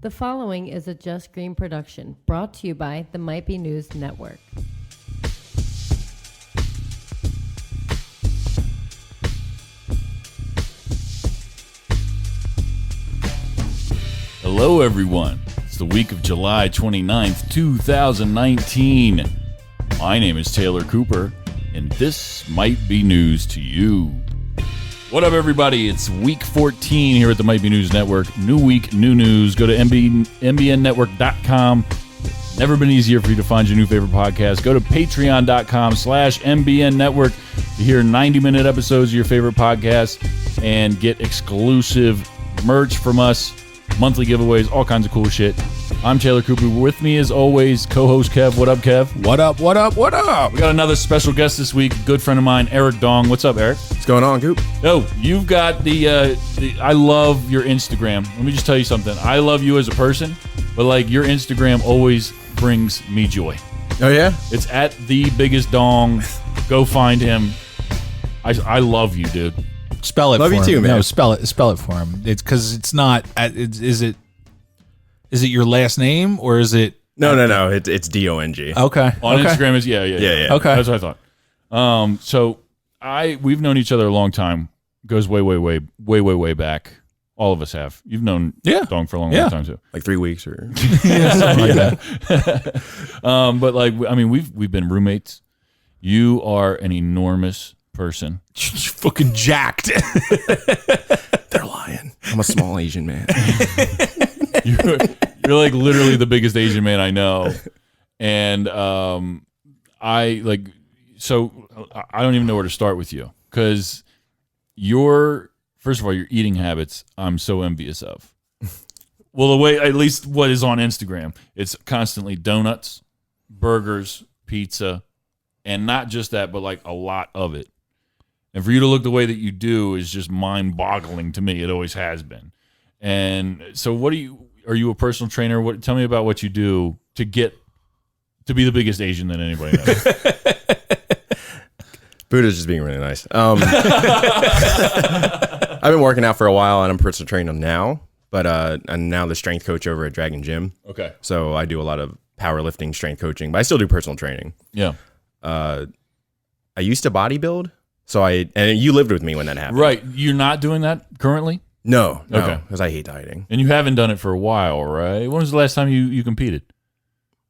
The following is a Just Green production brought to you by the Might Be News Network. Hello, everyone. It's the week of July 29th, 2019. My name is Taylor Cooper, and this might be news to you. What up, everybody? It's week 14 here at the Might Be News Network. New week, new news. Go to MBNs5e14.com. Never been easier for you to find your new favorite podcast. Go to patreon.com/MBN Network to hear 90-minute episodes of your favorite podcast and get exclusive merch from us, monthly giveaways, all kinds of cool shit. I'm Taylor Cooper. With me, as always, co-host Kev. What up, Kev? What up, what up, what up? We got another special guest this week, good friend of mine, Eric Dong. What's up, Eric? What's going on, Coop? Yo, you've got the I love your Instagram. Let me just tell you something. I love you as a person, but like your Instagram always brings me joy. Oh, yeah? It's at the biggest dong. Go find him. I love you, dude. Spell it Love for you him. too, man. No, spell it for him. It's because it's not. Is it your last name or is it? No. It's DONG. Okay. On okay. Instagram is yeah. Yeah. Okay. That's what I thought. So we've known each other a long time. Goes way back. All of us have. You've known Dong for a long time too. Like 3 weeks or... Something like that. But like, I mean, we've been roommates. You are an enormous person. Fucking jacked. They're lying. I'm a small Asian man. You're like literally the biggest Asian man I know. And I don't even know where to start with you because first of all, your eating habits, I'm so envious of. Well, the way, at least what is on Instagram, it's constantly donuts, burgers, pizza, and not just that, but like a lot of it. And for you to look the way that you do is just mind-boggling to me. It always has been. And so are you a personal trainer? Tell me about what you do to get to be the biggest Asian that anybody knows. Buddha's just being really nice. I've been working out for a while, and I'm personal trainer now. But I'm now the strength coach over at Dragon Gym. Okay. So I do a lot of powerlifting, strength coaching, but I still do personal training. Yeah. I used to bodybuild, and you lived with me when that happened. Right. You're not doing that currently? No, Okay. because I hate dieting. And you haven't done it for a while, right? When was the last time you competed?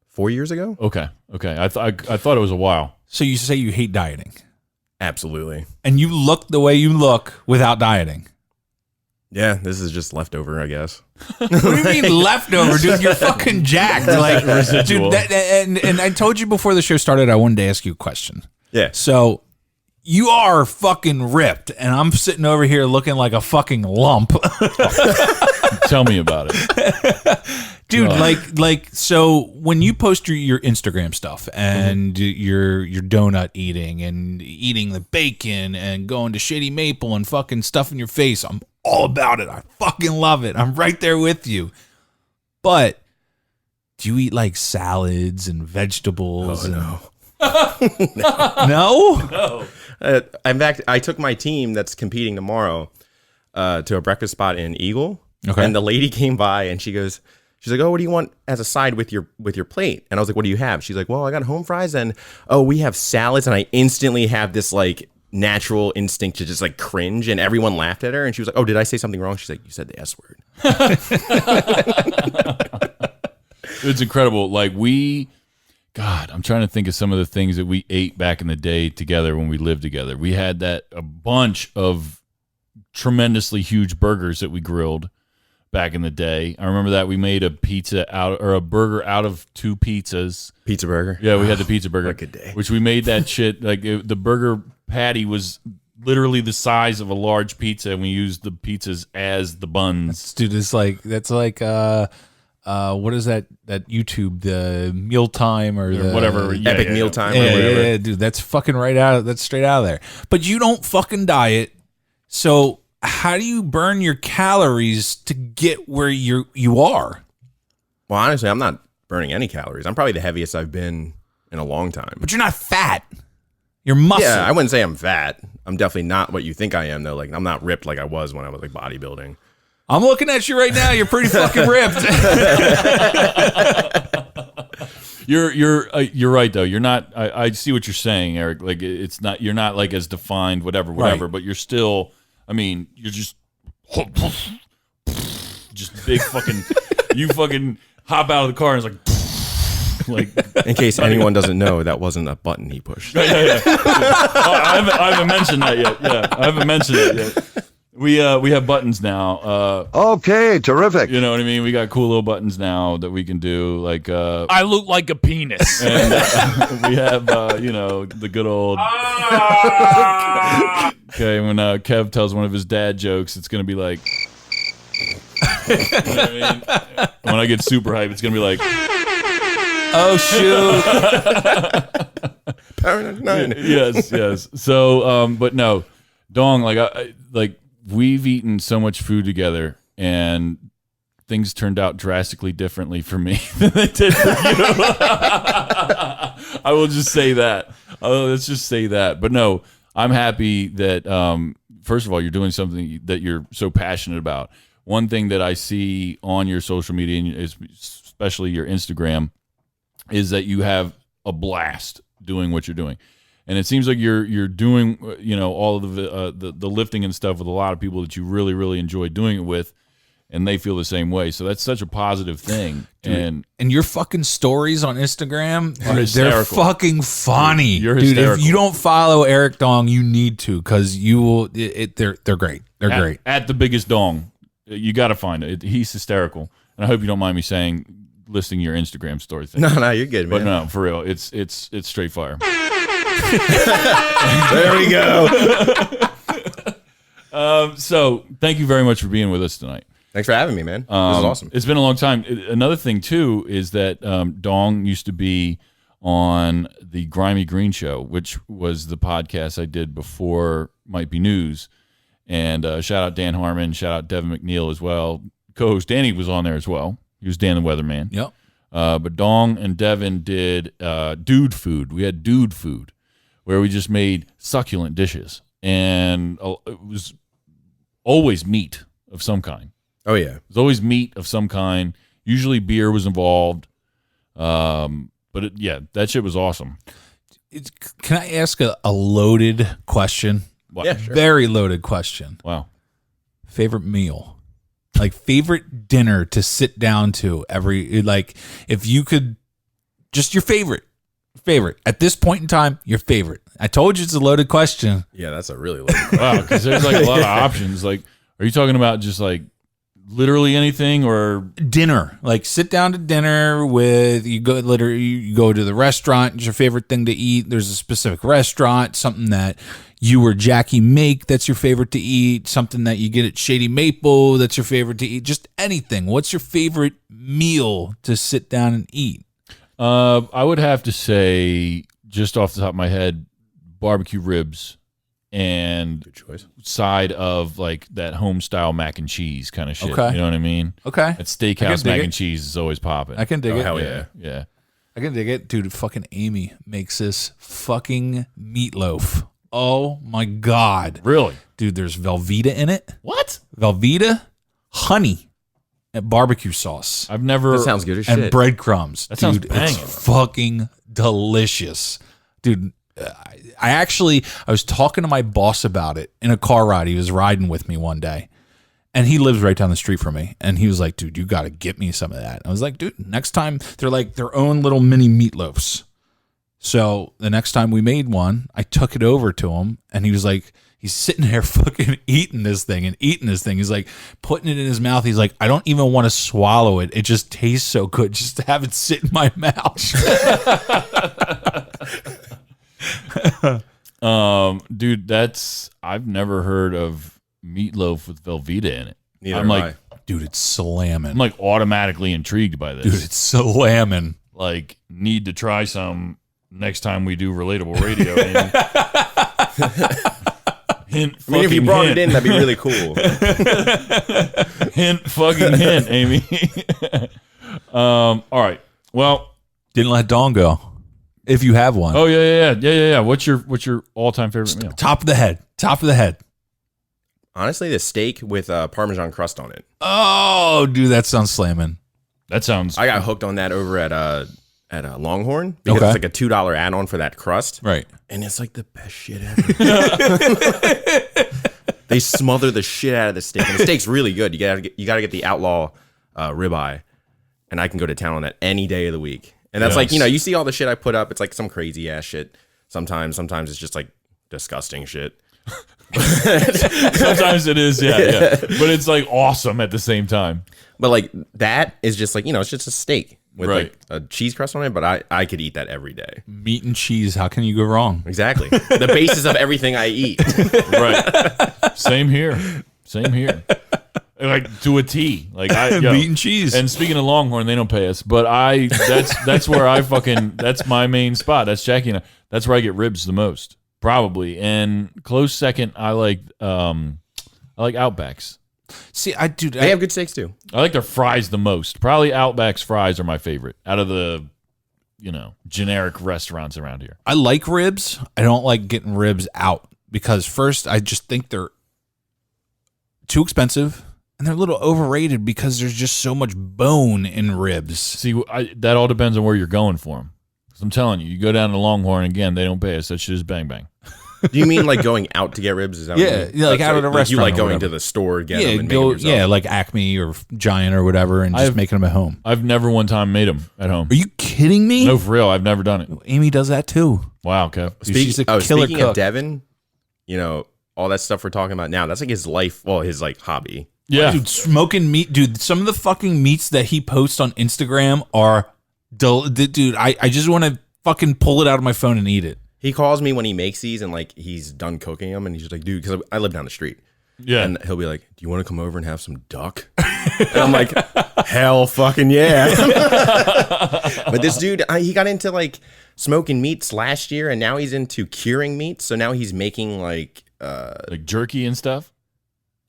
4 years ago? Okay. I thought it was a while. So you say you hate dieting, Absolutely. and you look the way you look without dieting. Yeah, this is just leftover, I guess. What do you mean leftover, dude? You're fucking jacked. Like, Residual. dude. And I told you before the show started, I wanted to ask you a question. Yeah. So you are fucking ripped, and I'm sitting over here looking like a fucking lump. Tell me about it. Dude, so when you post your Instagram stuff and your donut eating and eating the bacon and going to Shady Maple and fucking stuffing your face, I'm all about it. I fucking love it. I'm right there with you. But do you eat like salads and vegetables? No. No? In fact, I took my team that's competing tomorrow to a breakfast spot in Eagle. Okay. And the lady came by and she's like, "Oh, what do you want as a side with your plate?" And I was like, "What do you have?" She's like, "Well, I got home fries and we have salads." And I instantly have this like natural instinct to just like cringe, and everyone laughed at her. And she was like, "Oh, did I say something wrong?" She's like, "You said the S word." It's incredible. Like I'm trying to think of some of the things that we ate back in the day together when we lived together. We had a bunch of tremendously huge burgers that we grilled back in the day. I remember that we made a burger out of 2 pizzas. Pizza burger. Yeah, we had the pizza burger. What a good day. Which we made that shit, the burger patty was literally the size of a large pizza, and we used the pizzas as the buns. Dude, that's like what is that YouTube, the mealtime or the whatever. Yeah, Epic yeah, mealtime Yeah, or whatever. yeah, dude, that's fucking that's straight out of there. But you don't fucking diet, so how do you burn your calories to get where you are? Well, honestly, I'm not burning any calories. I'm probably the heaviest I've been in a long time. But you're not fat. You're muscle. Yeah, I wouldn't say I'm fat. I'm definitely not what you think I am, though. Like, I'm not ripped like I was when I was like bodybuilding. I'm looking at you right now. You're pretty fucking ripped. You're right though. You're not. I see what you're saying, Eric. Like it's not. You're not like as defined, whatever. Right. But you're still. I mean, you're just big fucking. You fucking hop out of the car and it's like. In case anyone doesn't know, that wasn't a button he pushed. Yeah. I haven't mentioned that yet. Yeah, I haven't mentioned it yet. We have buttons now. Okay, terrific. You know what I mean? We got cool little buttons now that we can do. Like I look like a penis. and we have the good old. Okay, when Kev tells one of his dad jokes, it's gonna be like. You know what I mean? When I get super hype, it's gonna be like. Oh shoot! Power 99. Yes. So, but no, Dong. Like we've eaten so much food together, and things turned out drastically differently for me than they did for you. I will just say that. Let's just say that. But no, I'm happy that first of all, you're doing something that you're so passionate about. One thing that I see on your social media, and especially your Instagram, is that you have a blast doing what you're doing. And it seems like you're doing, all of the lifting and stuff with a lot of people that you really, really enjoy doing it with, and they feel the same way. So that's such a positive thing. Dude, and your fucking stories on Instagram, Are they're hysterical. fucking funny. You're dude, if hysterical. you don't follow Eric Dong, you need to, because you will. They're great. They're great. At the biggest Dong, you got to find it. He's hysterical, and I hope you don't mind me listing your Instagram story thing. No, you're good, man. But no, for real, it's straight fire. There we go. So thank you very much for being with us tonight. Thanks for having me, man. This is awesome. It's been a long time. Another thing too is that Dong used to be on the Grimy Green Show, which was the podcast I did before Might Be News. And shout out Dan Harmon, shout out Devin McNeil as well. Co-host Danny was on there as well. He was Dan the Weatherman. Yep. But Dong and Devin did Dude Food. We had Dude Food, where we just made succulent dishes. And it was always meat of some kind. Oh, yeah. It was always meat of some kind. Usually beer was involved. But that shit was awesome. Can I ask a loaded question? Wow. Yeah, sure. Very loaded question. Wow. Favorite meal, like favorite dinner to sit down to if you could, just your favorite at this point in time, your favorite. I told you it's a loaded question. Yeah, that's a really low. Wow, because there's like a lot of options. Like, are you talking about just like literally anything or Dinner, like sit down to dinner with you go to the restaurant. It's your favorite thing to eat. There's a specific restaurant, something that you or Jackie make that's your favorite to eat, something that you get at Shady Maple that's your favorite to eat, just anything. What's your favorite meal to sit down and eat? I would have to say, just off the top of my head, barbecue ribs and Good choice. side of like that home style mac and cheese kind of shit. Okay. You know what I mean? Okay. That I can steakhouse dig mac it. and cheese is always popping. I can dig Oh, it. hell yeah. Yeah. I can dig it. Dude, fucking Amy makes this fucking meatloaf. Oh my God. Really? Dude, there's Velveeta in it. What? Velveeta, honey, and barbecue sauce. I've never. That sounds good as And shit. breadcrumbs. That sounds Dude, banging. it's fucking delicious. Dude, I was talking to my boss about it in a car ride. He was riding with me one day. And he lives right down the street from me. And he was like, dude, you got to get me some of that. I was like, dude, next time, they're like their own little mini meatloafs. So the next time we made one, I took it over to him. And he was like, he's sitting there fucking eating this thing and eating this thing. He's like putting it in his mouth. He's like, I don't even want to swallow it. It just tastes so good just to have it sit in my mouth. Dude, I've never heard of meatloaf with Velveeta in it. Neither I'm have like, I. Dude, it's slamming. I'm like automatically intrigued by this. Dude, it's slamming. Like, need to try some next time we do relatable radio. Amy. Hint. I mean, if you fucking brought hint. it in, that'd be really cool. Hint. Fucking hint, Amy. All right. Well. Didn't let Dawn go. If you have one. Oh yeah. What's your all time favorite meal? Top of the head. Honestly, the steak with Parmesan crust on it. Oh, dude, that sounds slamming. That sounds. I got hooked on that over at Longhorn because Okay. it's like a $2 add-on for that crust. Right. And it's like the best shit ever. They smother the shit out of the steak. And the steak's really good. You gotta get the Outlaw ribeye. And I can go to town on that any day of the week. And that's like, you see all the shit I put up. It's like some crazy ass shit. Sometimes it's just like disgusting shit. Sometimes it is, yeah. But it's like awesome at the same time. But like that is just like, it's just a steak with Right. like a cheese crust on it. But I could eat that every day. Meat and cheese. How can you go wrong? Exactly. The basis of everything I eat. Right. Same here. Like to a T. Like Meat and cheese. And speaking of Longhorn, they don't pay us, but that's where I that's my main spot. That's Jackie and I. That's where I get ribs the most, probably. And close second, I like Outbacks. See, They have good steaks too. I like their fries the most. Probably Outback's fries are my favorite out of the generic restaurants around here. I like ribs. I don't like getting ribs out because first, I just think they're too expensive and they're a little overrated because there's just so much bone in ribs. See, that all depends on where you're going for them. I'm telling you, you go down to Longhorn, again, they don't pay us. That shit is bang bang. Do you mean like going out to get ribs? Is that Yeah, what you mean? like out at a restaurant You like or going whatever. to the store, get them, Yeah, and make them yourself? like Acme or Giant or whatever, and just making them at home. I've never one time made them at home. Are you kidding me? No, for real, I've never done it. Amy does that too. Wow, Kev. She's a killer Speaking cook. of Devin, all that stuff we're talking about now, that's like his life, his like hobby. Yeah. Dude, smoking meat. Dude, some of the fucking meats that he posts on Instagram are, dude, I just want to fucking pull it out of my phone and eat it. He calls me when he makes these and like he's done cooking them, and he's just like, dude, because I live down the street. Yeah. And he'll be like, do you want to come over and have some duck? And I'm like, hell fucking yeah. But this dude, he got into like smoking meats last year, and now he's into curing meats. So now he's making like jerky and stuff?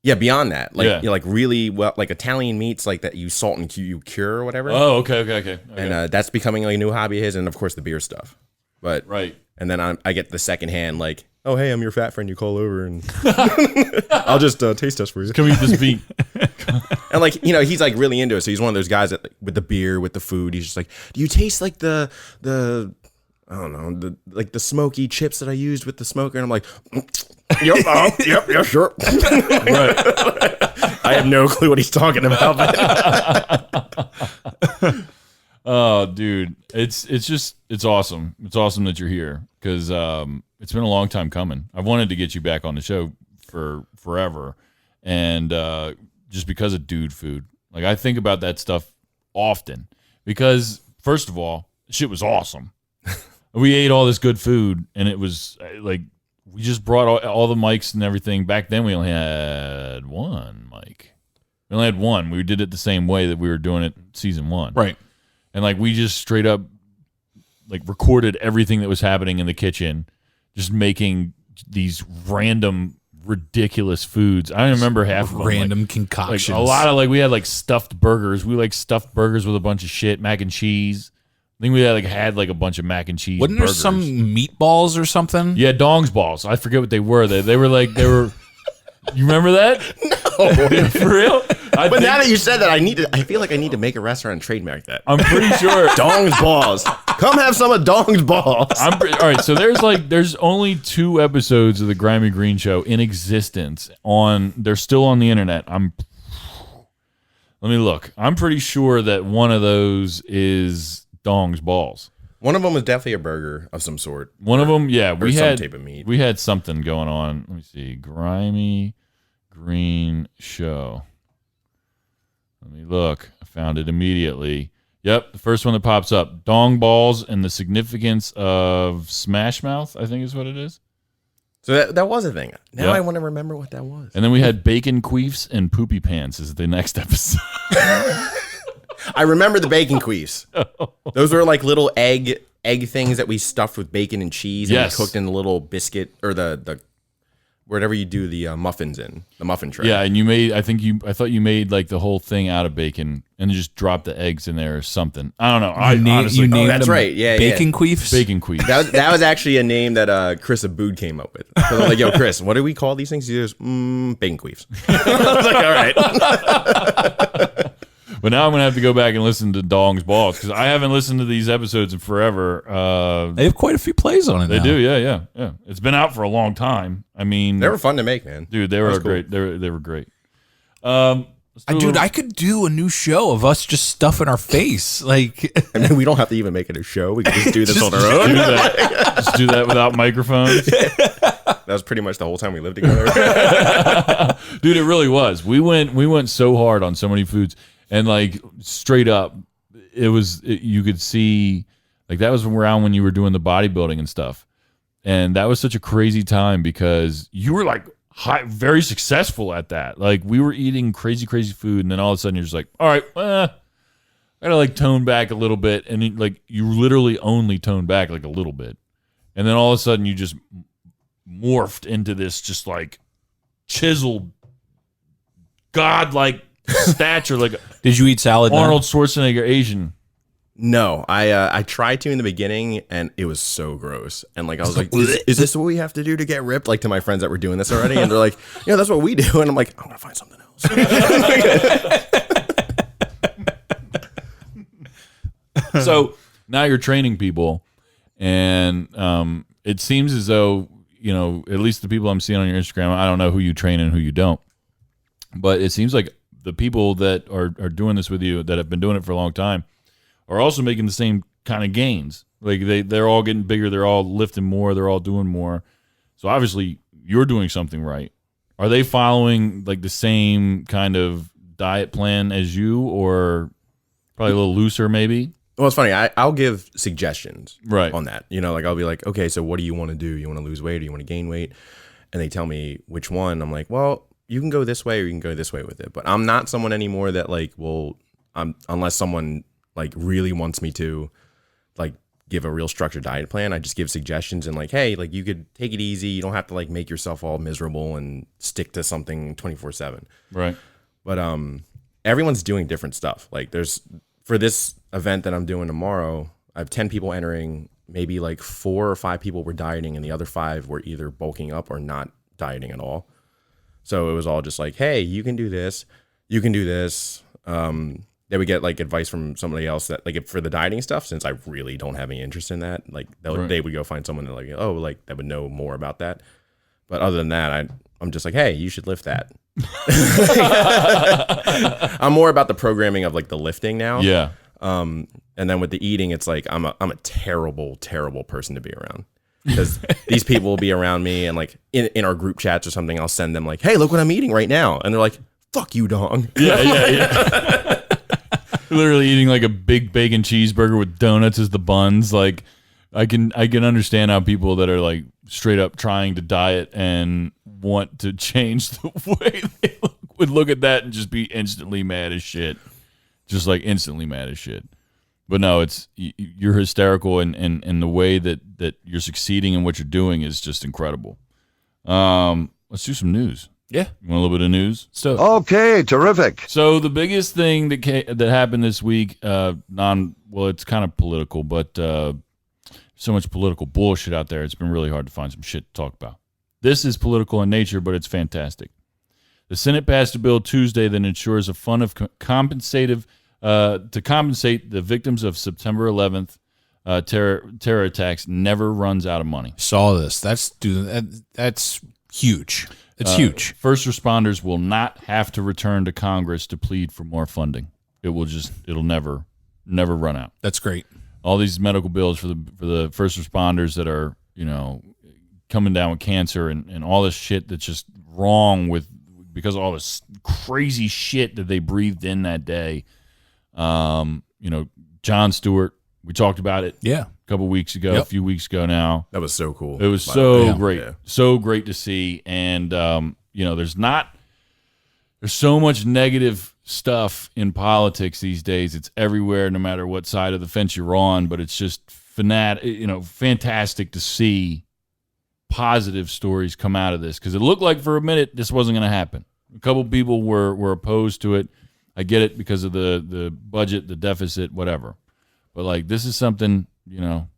yeah, beyond that. Like Yeah. like really well, like Italian meats like that you salt and you cure or whatever. Oh, okay. And that's becoming like a new hobby of his, and of course the beer stuff. But Right. and then I get the second hand like, oh hey, I'm your fat friend. You call over and I'll just taste test for you. Can we eat this beat? And like he's like really into it. So he's one of those guys that like, with the beer, with the food, he's just like, do you taste like the I don't know, the smoky chips that I used with the smoker? And I'm like, yep, yeah, sure. Right. I have no clue what he's talking about. Oh, dude, it's awesome. It's awesome that you're here because it's been a long time coming. I've wanted to get you back on the show for forever, and just because of dude food, like I think about that stuff often because first of all, shit was awesome. We ate all this good food, and it was like we just brought all the mics and everything. Back then, we only had one mic. We only had one. We did it the same way that we were doing it season one. Right. And like we just straight up like recorded everything that was happening in the kitchen, just making these random ridiculous foods. I don't remember half of them. Random Like concoctions. a lot of we had like stuffed burgers. We like stuffed burgers with a bunch of shit, mac and cheese. I think we had a bunch of mac and cheese. Wasn't burgers. there some meatballs or something? Yeah, Dong's balls. I forget what they were. They were. You remember that? No, for real. But now that you said that, I feel like I need to make a restaurant and trademark that. I'm pretty sure. Dong's balls. Come have some of Dong's balls. All right, so there's only 2 episodes of the Grimy Green Show in existence they're still on the internet. Let me look. I'm pretty sure that one of those is Dong's balls. One of them was definitely a burger of some sort. One of them, yeah, Or some type of meat. We had something going on. Let me see. Grimy Green Show. Let me look. I found it immediately. Yep, the first one that pops up. Dong balls and the significance of Smash Mouth, I think is what it is. So that was a thing. Now Yep. I want to remember what that was. And then we had bacon queefs and poopy pants is the next episode. I remember the bacon queefs. Those were like little egg things that we stuffed with bacon and cheese and Yes. we cooked in the little biscuit or the whatever you do the muffins in, the muffin tray. Yeah, and I thought you made like the whole thing out of bacon and just dropped the eggs in there or something. I don't know. Honestly, named that's them right. Yeah, bacon queefs. bacon queef. That was actually a name that Chris Abood came up with. So I'm like, yo, Chris, what do we call these things? He goes, bacon queefs. I was like, all right. But now I'm gonna have to go back and listen to Dong's Balls because I haven't listened to these episodes in forever. They have quite a few plays on it. They now. do, yeah. It's been out for a long time. I mean, They were fun to make, man. dude, they were cool. great. They were great. I could do a new show of us just stuffing our face. Like, I mean, we don't have to even make it a show. We can just do this on our own. do that. Just do that without microphones. That was pretty much the whole time we lived together. Dude, it really was. We went so hard on so many foods, and like straight up, you could see like that was around when you were doing the bodybuilding and stuff, and that was such a crazy time because you were like very successful at that. Like we were eating crazy food, and then all of a sudden you're just like, all right, I gotta like tone back a little bit, and you literally only tone back like a little bit, and then all of a sudden you just morphed into this just like chiseled godlike stature, like did you eat salad? Arnold Schwarzenegger Asian. No, I tried to in the beginning, and it was so gross. And like I was like, is this what we have to do to get ripped? Like to my friends that were doing this already, and they're like, yeah, that's what we do. And I'm like, I'm gonna find something else. So now you're training people, and it seems as though, at least the people I'm seeing on your Instagram, I don't know who you train and who you don't, but it seems like the people that are doing this with you that have been doing it for a long time are also making the same kind of gains. Like they're all getting bigger, they're all lifting more, they're all doing more. So obviously you're doing something right. Are they following like the same kind of diet plan as you, or probably a little looser maybe? Well, it's funny. I'll give suggestions on on that. Like I'll be like, okay, so what do you want to do? You want to lose weight or you want to gain weight? And they tell me which one. I'm like, well, you can go this way or you can go this way with it. But I'm not someone anymore that like unless someone like really wants me to like give a real structured diet plan, I just give suggestions and like, hey, like you could take it easy. You don't have to like make yourself all miserable and stick to something 24/7. Right. But everyone's doing different stuff. Like for this event that I'm doing tomorrow, I have 10 people entering. Maybe like 4 or 5 people were dieting, and the other 5 were either bulking up or not dieting at all. So it was all just like, hey, you can do this, you can do this. Then we get like advice from somebody else that like for the dieting stuff, since I really don't have any interest in that, like they would go find someone that like, oh, like that would know more about that. But other than that, I'm just like, hey, you should lift that. I'm more about the programming of like the lifting now. Yeah. And then with the eating, it's like I'm a terrible person to be around, because these people will be around me, and like in our group chats or something, I'll send them like, hey, look what I'm eating right now, and they're like, fuck you, Dong. Yeah. Literally eating like a big bacon cheeseburger with donuts as the buns. Like I can understand how people that are like straight up trying to diet and want to change the way they would look at that and just be instantly mad as shit. Just like instantly mad as shit. But no, you're hysterical, and the way that you're succeeding in what you're doing is just incredible. Let's do some news. Yeah. You want a little bit of news? Okay, terrific. So the biggest thing that happened this week, it's kind of political, but so much political bullshit out there. It's been really hard to find some shit to talk about. This is political in nature, but it's fantastic. The Senate passed a bill Tuesday that ensures a fund of compensate the victims of September 11th terror attacks never runs out of money. Saw this. That's huge. It's huge. First responders will not have to return to Congress to plead for more funding. It'll never run out. That's great. All these medical bills for the first responders that are, coming down with cancer and all this shit that's just wrong because of all this crazy shit that they breathed in that day. Jon Stewart, we talked about it a couple weeks ago, a few weeks ago now. That was so cool. It was so great. Yeah. So great to see. And, there's so much negative stuff in politics these days. It's everywhere, no matter what side of the fence you're on, but it's just fantastic to see positive stories come out of this, because it looked like for a minute this wasn't going to happen. A couple people were opposed to it. I get it because of the budget, the deficit, whatever. But like, this is something, you know,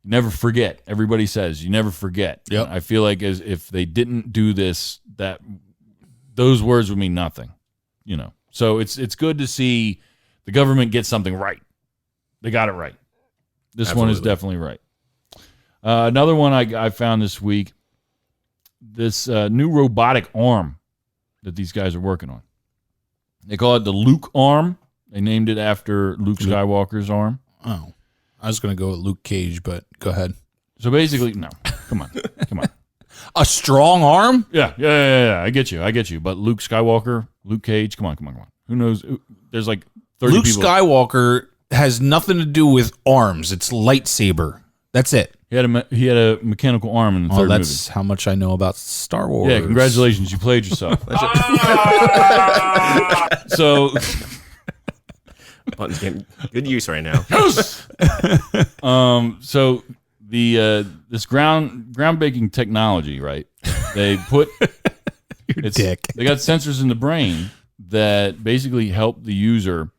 you never forget. Everybody says you never forget. Yep. I feel like as if they didn't do this, that those words would mean nothing, you know. So it's good to see the government get something right. They got it right. This one is definitely right. Another one I found this week, this new robotic arm that these guys are working on. They call it the Luke arm. They named it after Luke Skywalker's arm. Oh, I was going to go with Luke Cage, but go ahead. So basically, no, come on. A strong arm? Yeah. I get you. But Luke Skywalker, Luke Cage, come on. Who knows? There's like 30 Luke people. Skywalker has nothing to do with arms. It's lightsaber. That's it. He had a mechanical arm in the third That's how much I know about Star Wars. movie. Yeah, congratulations, you played yourself. So, Button's getting good use right now. so this groundbreaking technology, right? They put dick. They got sensors in the brain that basically help the user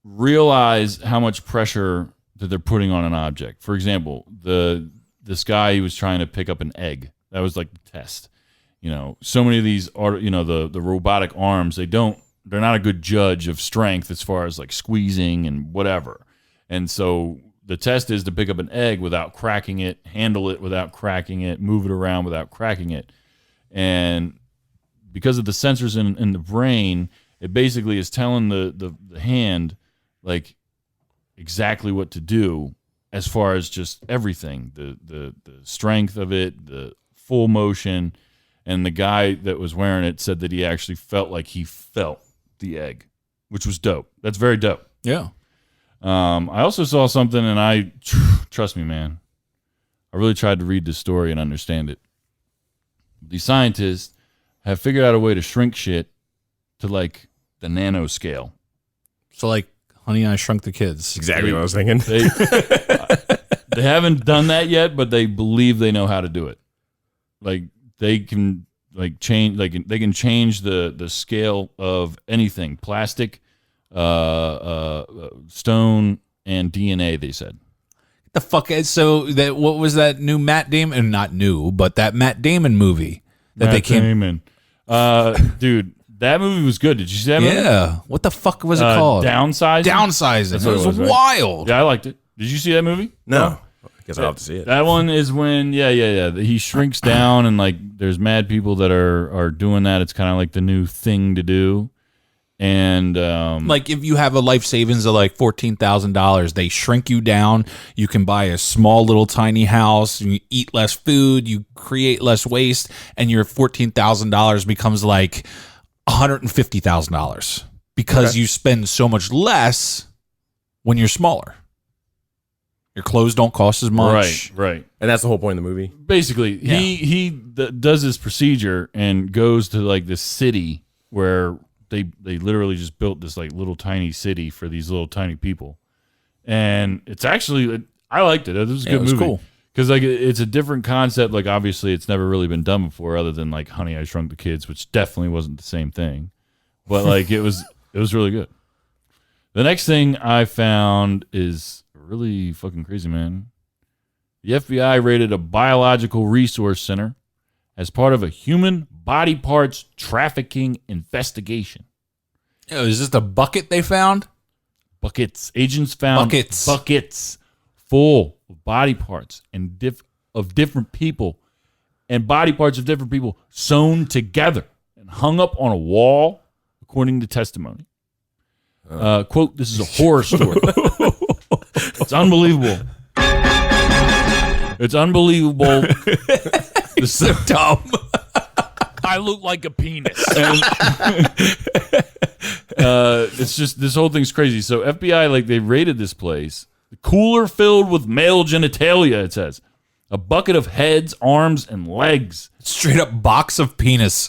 realize how much pressure that they're putting on an object. For example, this guy, he was trying to pick up an egg. That was like the test. You know, so many of these are, you know, the robotic arms, they're not a good judge of strength as far as like squeezing and whatever. And so the test is to pick up an egg without cracking it, handle it without cracking it, move it around without cracking it. And because of the sensors in the brain, it basically is telling the hand like exactly what to do as far as just everything, the strength of it, the full motion. And the guy that was wearing it said that he actually felt like he felt the egg, which was dope. That's very dope. Yeah. I also saw something, and trust me, man, I really tried to read this story and understand it. The scientists have figured out a way to shrink shit to like the nanoscale. So like Honey, I Shrunk the Kids. Exactly what I was thinking. They haven't done that yet, but they believe they know how to do it. Like they can change change the scale of anything, plastic, stone, and DNA. They said. The fuck is what was that new Matt Damon? Not new, but that Matt Damon movie that Matt they came. Damon. Dude, that movie was good. Did you see that movie? Yeah. What the fuck was it called? Downsizing. Downsizing. That's It what was it was, right? wild. Yeah, I liked it. Did you see that movie? No. I guess I'll have to see it. That one is when, he shrinks down, and like there's mad people that are doing that. It's kind of like the new thing to do. And Like if you have a life savings of like $14,000, they shrink you down. You can buy a small little tiny house. You eat less food. You create less waste, and your $14,000 becomes like $150,000 because you spend so much less when you're smaller. Your clothes don't cost as much. right. And that's the whole point of the movie. Basically, he does this procedure and goes to like this city where they literally just built this like little tiny city for these little tiny people, and it's actually, I liked it. It was a good movie. Cool. Because like it's a different concept. Like obviously it's never really been done before, other than like Honey, I Shrunk the Kids, which definitely wasn't the same thing. But like it was really good. The next thing I found is really fucking crazy, man. The FBI raided a biological resource center as part of a human body parts trafficking investigation. Oh, is this the bucket they found? Buckets. Agents found buckets full of body parts and of different people, and body parts of different people sewn together and hung up on a wall, according to testimony. Quote, this is a horror story. It's unbelievable. It's unbelievable. It's so dumb. I look like a penis. And, it's just, this whole thing's crazy. So FBI, like, they raided this place. The cooler filled with male genitalia, it says. A bucket of heads, arms, and legs. Straight up box of penis.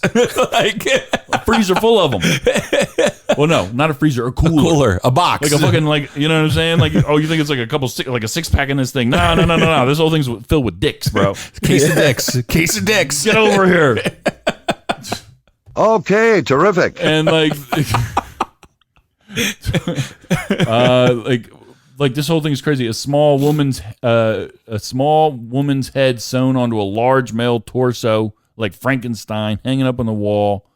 Like A freezer full of them. Well, no, not a freezer, a cooler. cooler, a box. Like a fucking, like, you know what I'm saying? Like, oh, you think it's like like a six-pack in this thing. No. This whole thing's filled with dicks, bro. Case of dicks. Case of dicks. Get over here. Okay, terrific. And like, like this whole thing is crazy. A small woman's head sewn onto a large male torso, like Frankenstein, hanging up on the wall.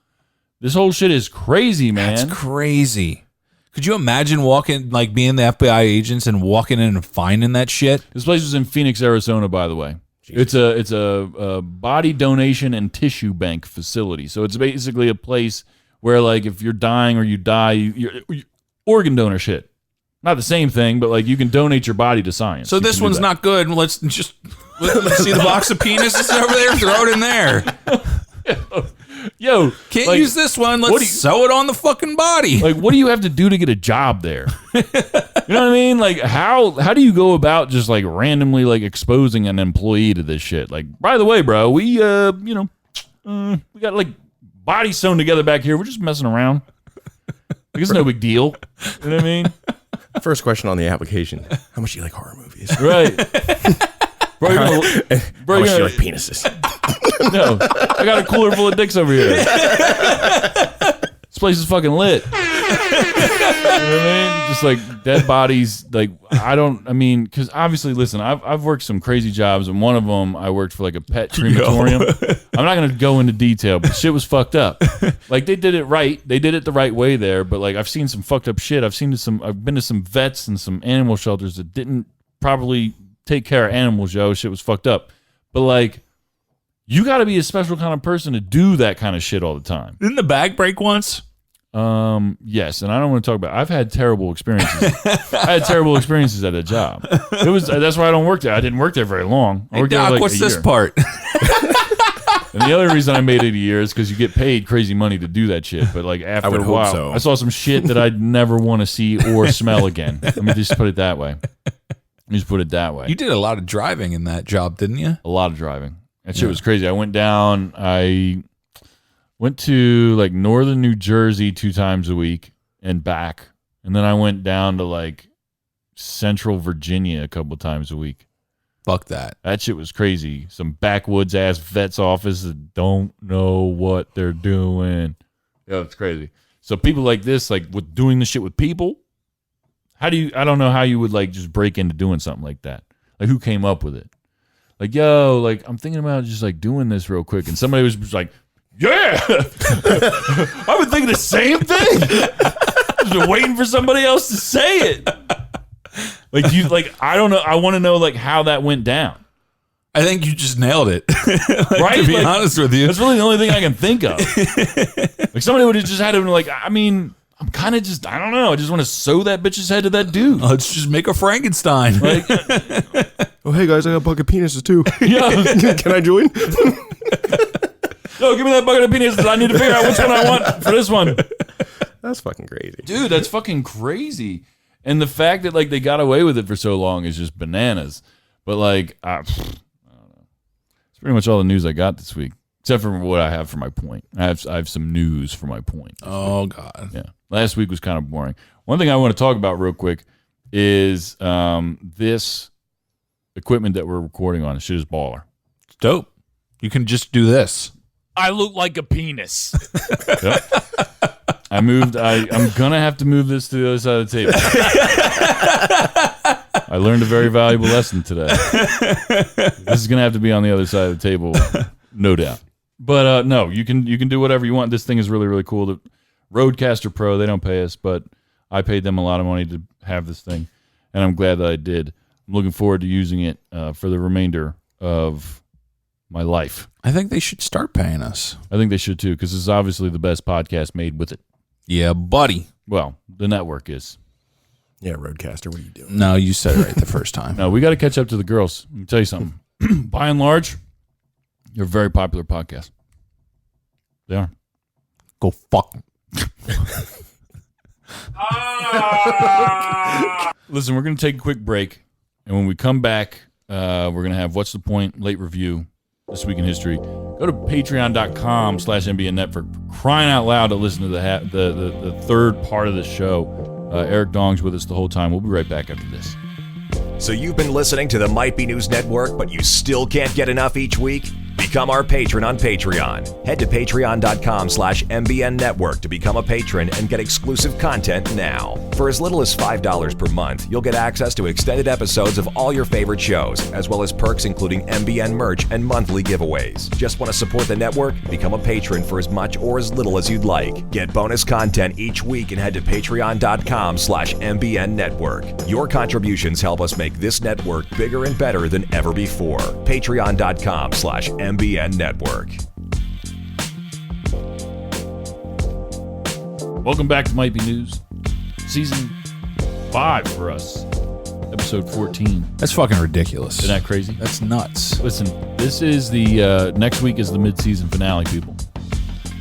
This whole shit is crazy, man. That's crazy. Could you imagine walking, like being the FBI agents and walking in and finding that shit? This place was in Phoenix, Arizona, by the way. It's a body donation and tissue bank facility. So it's basically a place where, like, if you're dying or you die, you're organ donor shit. Not the same thing, but like you can donate your body to science. So this one's not good. Let's see the box of penises over there. Throw it in there. Yo, Can't like, use this one. Let's sew it on the fucking body. Like, what do you have to do to get a job there? You know what I mean? Like, how do you go about just like randomly like exposing an employee to this shit? Like, by the way, bro, we we got like bodies sewn together back here. We're just messing around. Like, it's no big deal. You know what I mean? First question on the application: how much do you like horror movies? Right. Bro, How much do you like penises? No, I got a cooler full of dicks over here. This place is fucking lit. You know what I mean? Just like dead bodies. Like, because obviously, listen, I've worked some crazy jobs, and one of them I worked for like a pet crematorium. I'm not gonna go into detail, but shit was fucked up. Like, they did it right. They did it the right way there. But like, I've seen some fucked up shit. I've been to some vets and some animal shelters that didn't properly take care of animals. Yo, shit was fucked up. But like, you got to be a special kind of person to do that kind of shit all the time. Didn't the bag break once? Yes, and I don't want to talk about. I've had terrible experiences. I had terrible experiences at a job. That's why I don't work there. I didn't work there very long. I Hey, worked there Doc, like what's a this year. part? And the other reason I made it a year is because you get paid crazy money to do that shit. But like after would a hope while, so. I saw some shit that I'd never want to see or smell again. Let me just put it that way. You did a lot of driving in that job, didn't you? A lot of driving. That shit was crazy. I went to like northern New Jersey 2 times a week and back. And then I went down to like central Virginia a couple times a week. Fuck that. That shit was crazy. Some backwoods ass vet's office that don't know what they're doing. Yeah, it's crazy. So people like this, like with doing the shit with people, I don't know how you would like just break into doing something like that. Like, who came up with it? Like, yo, like, I'm thinking about just like doing this real quick. And somebody was just like, yeah, I've been thinking the same thing. I've been waiting for somebody else to say it. Like, I don't know. I want to know like how that went down. I think you just nailed it. Right? To be Like, honest with you. That's really the only thing I can think of. Like, somebody would have just had to be like, I mean, I'm kind of just, I don't know. I just want to sew that bitch's head to that dude. Let's just make a Frankenstein. Like, Oh, hey guys, I got a bucket of penises too. yeah. Can I join? Yo, give me that bucket of penis. I need to figure out which one I want for this one. That's fucking crazy. Dude, that's fucking crazy. And the fact that like they got away with it for so long is just bananas. But like, I don't know. It's pretty much all the news I got this week, except for what I have for my point. I have some news for my point. Oh, God. Yeah. Last week was kind of boring. One thing I want to talk about real quick is this equipment that we're recording on. Shit is baller. It's dope. You can just do this. I look like a penis. Yep. I'm gonna have to move this to the other side of the table. I learned a very valuable lesson today. This is gonna have to be on the other side of the table, no doubt. But no, you can do whatever you want. This thing is really, really cool. The Rodecaster Pro, they don't pay us, but I paid them a lot of money to have this thing, and I'm glad that I did. I'm looking forward to using it for the remainder of my life. I think they should start paying us. I think they should too, because this is obviously the best podcast made with it. Yeah, buddy. Well, the network is. Yeah, Roadcaster, what are you doing? No, you said it right the first time. No, we got to catch up to the girls. Let me tell you something. By and large, you're a very popular podcast. They are. Go fuck. Listen, we're going to take a quick break. And when we come back, We're going to have What's the Point, late review, This Week in History. Go to patreon.com/MBN Network. Crying out loud to listen to the third part of the show. Eric Dong's with us the whole time. We'll be right back after this. So you've been listening to the Might Be News Network, but you still can't get enough each week? Become our patron on Patreon. Head to patreon.com/MBN Network to become a patron and get exclusive content now. For as little as $5 per month, you'll get access to extended episodes of all your favorite shows, as well as perks including MBN merch and monthly giveaways. Just want to support the network? Become a patron for as much or as little as you'd like. Get bonus content each week and head to patreon.com/MBN Network. Your contributions help us make this network bigger and better than ever before. Patreon.com/MBN Network. Welcome back to Might Be News. Season 5 for us. Episode 14. That's fucking ridiculous. Isn't that crazy? That's nuts. Listen, this is the next week is the mid-season finale, people.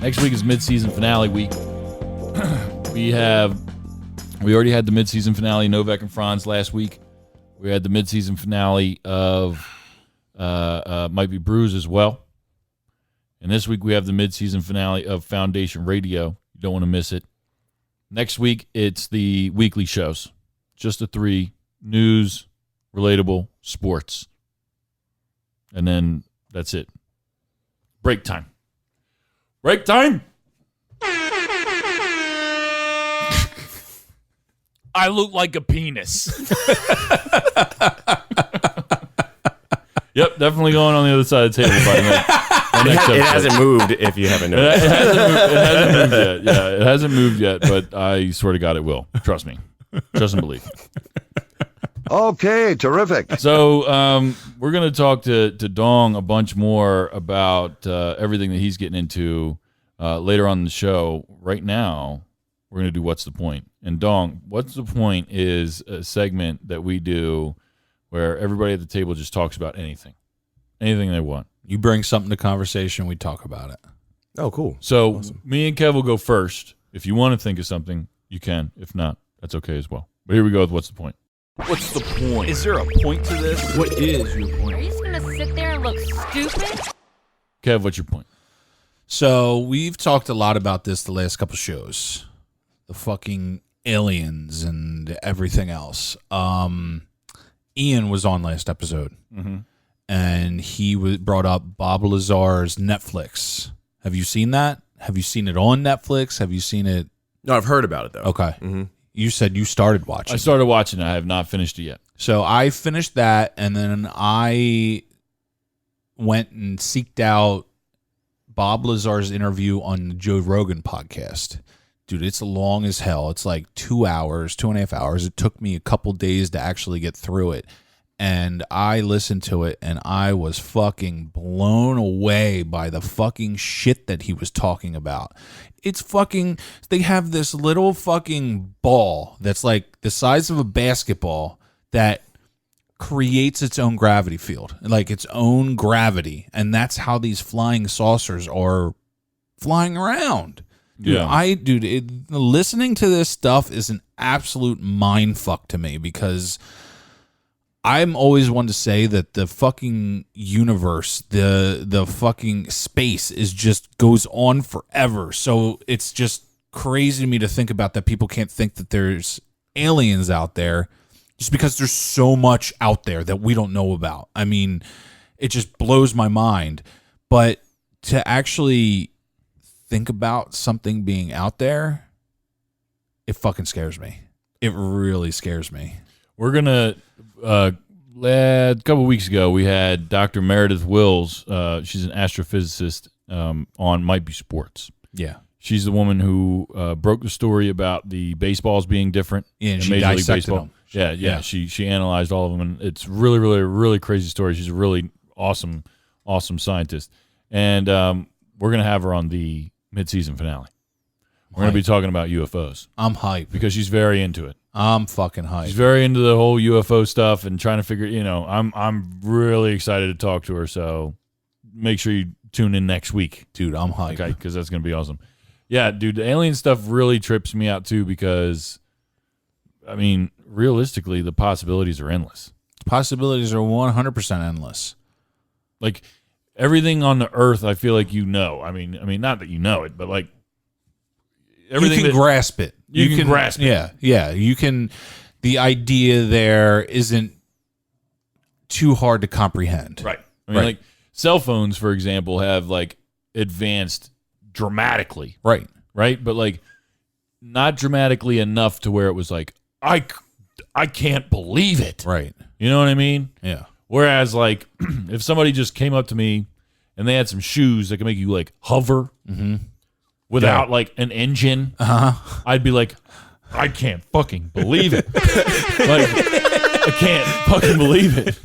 Next week is mid-season finale week. We already had the mid-season finale, Novak and Franz last week. We had the mid-season finale of Might Be Brews as well. And this week we have the mid-season finale of Foundation Radio. You don't want to miss it. Next week, it's the weekly shows. Just the 3: news, relatable, sports. And then that's it. Break time. Break time! I look like a penis. Yep, definitely going on the other side of the table by the It hasn't moved if you haven't It noticed. hasn't moved yet. Yeah, it hasn't moved yet, but I swear to God it will. Trust me. Trust and believe. Okay, terrific. So we're going to talk to Dong a bunch more about everything that he's getting into later on in the show. Right now, we're going to do What's the Point? And Dong, What's the Point is a segment that we do where everybody at the table just talks about anything they want. You bring something to conversation, we talk about it. Oh, cool. So me and Kev will go first. If you want to think of something, you can. If not, that's okay as well. But here we go with What's the Point? What's the point? Is there a point to this? What is your point? Are you just going to sit there and look stupid? Kev, what's your point? So we've talked a lot about this the last couple shows. The fucking aliens and everything else. Ian was on last episode. Mm-hmm. And he brought up Bob Lazar's Netflix. Have you seen that? Have you seen it on Netflix? Have you seen it? No, I've heard about it, though. Okay. Mm-hmm. You said you started watching. I started watching it. I have not finished it yet. So I finished that, and then I went and seeked out Bob Lazar's interview on the Joe Rogan podcast. Dude, it's long as hell. It's like 2 hours, 2.5 hours. It took me a couple days to actually get through it. And I listened to it, and I was fucking blown away by the fucking shit that he was talking about. It's fucking, they have this little fucking ball that's like the size of a basketball that creates its own gravity field, like its own gravity. And that's how these flying saucers are flying around. Dude, Yeah. Listening to this stuff is an absolute mind fuck to me, because I'm always one to say that the fucking universe, the fucking space is just goes on forever. So it's just crazy to me to think about that people can't think that there's aliens out there just because there's so much out there that we don't know about. I mean, it just blows my mind. But to actually think about something being out there, it fucking scares me. It really scares me. We're going to, a couple of weeks ago, we had Dr. Meredith Wills. She's an astrophysicist on Might Be Sports. Yeah. She's the woman who broke the story about the baseballs being different. Yeah, and in she Major League dissected Baseball. them. Yeah. Yeah. She analyzed all of them, and it's really, really, really crazy story. She's a really awesome scientist. And we're going to have her on the mid-season finale. We're going to be talking about UFOs I'm hyped. because she's very into it. I'm fucking hyped. She's very into the whole UFO stuff and trying to figure, I'm really excited to talk to her. So make sure you tune in next week. Dude, I'm hyped. Okay, because that's going to be awesome. Yeah, dude, the alien stuff really trips me out too because, I mean, realistically, the possibilities are endless. Possibilities are 100% endless. Like everything on the earth, I feel like I mean, not that you know it, but like everything you can grasp it. You can grasp it. Yeah. You can. The idea there isn't too hard to comprehend. Right. I mean, like cell phones, for example, have like advanced dramatically. Right. Right. But like not dramatically enough to where it was like, I can't believe it. Right. You know what I mean? Yeah. Whereas like if somebody just came up to me and they had some shoes that could make you like hover without like an engine, I'd be like, I can't fucking believe it. Like, I can't fucking believe it.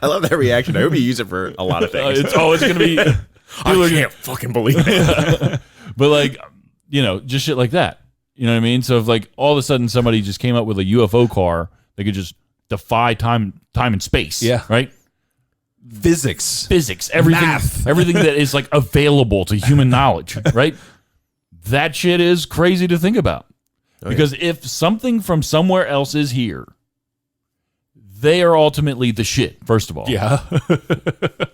I love that reaction. I hope you use it for a lot of things. It's going to be. I can't fucking believe it. But like, just shit like that. You know what I mean? So if like all of a sudden somebody just came up with a UFO car, they could just defy time and space. Yeah. Right? Physics, everything, Math. everything that is like available to human knowledge, right? That shit is crazy to think about. Because if something from somewhere else is here, they are ultimately the shit, first of all. Yeah.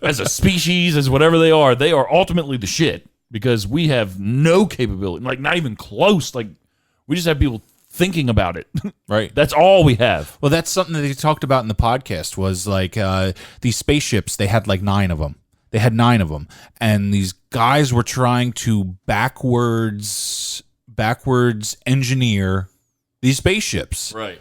As a species, as whatever they are ultimately the shit because we have no capability, like not even close. Like we just have people thinking about it. Right. That's all we have. Well, that's something that they talked about in the podcast was like these spaceships, they had like 9 of them. They had 9 of them. And these guys were trying to backwards engineer these spaceships. Right.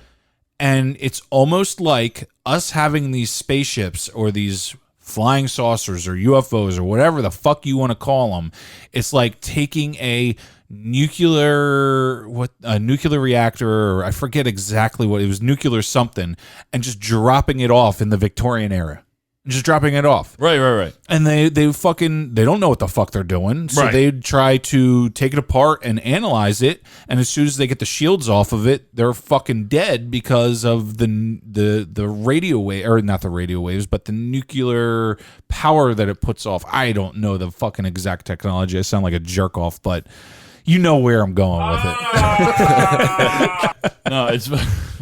And it's almost like us having these spaceships or these flying saucers or UFOs or whatever the fuck you want to call them. It's like taking a nuclear reactor, or I forget exactly what it was, nuclear something, and just dropping it off in the Victorian era. Just dropping it off. Right. And they don't know what the fuck they're doing. So Right. they try to take it apart and analyze it. And as soon as they get the shields off of it, they're fucking dead because of the radio wave, or not the radio waves, but the nuclear power that it puts off. I don't know the fucking exact technology. I sound like a jerk off, but you know where I'm going with it. No,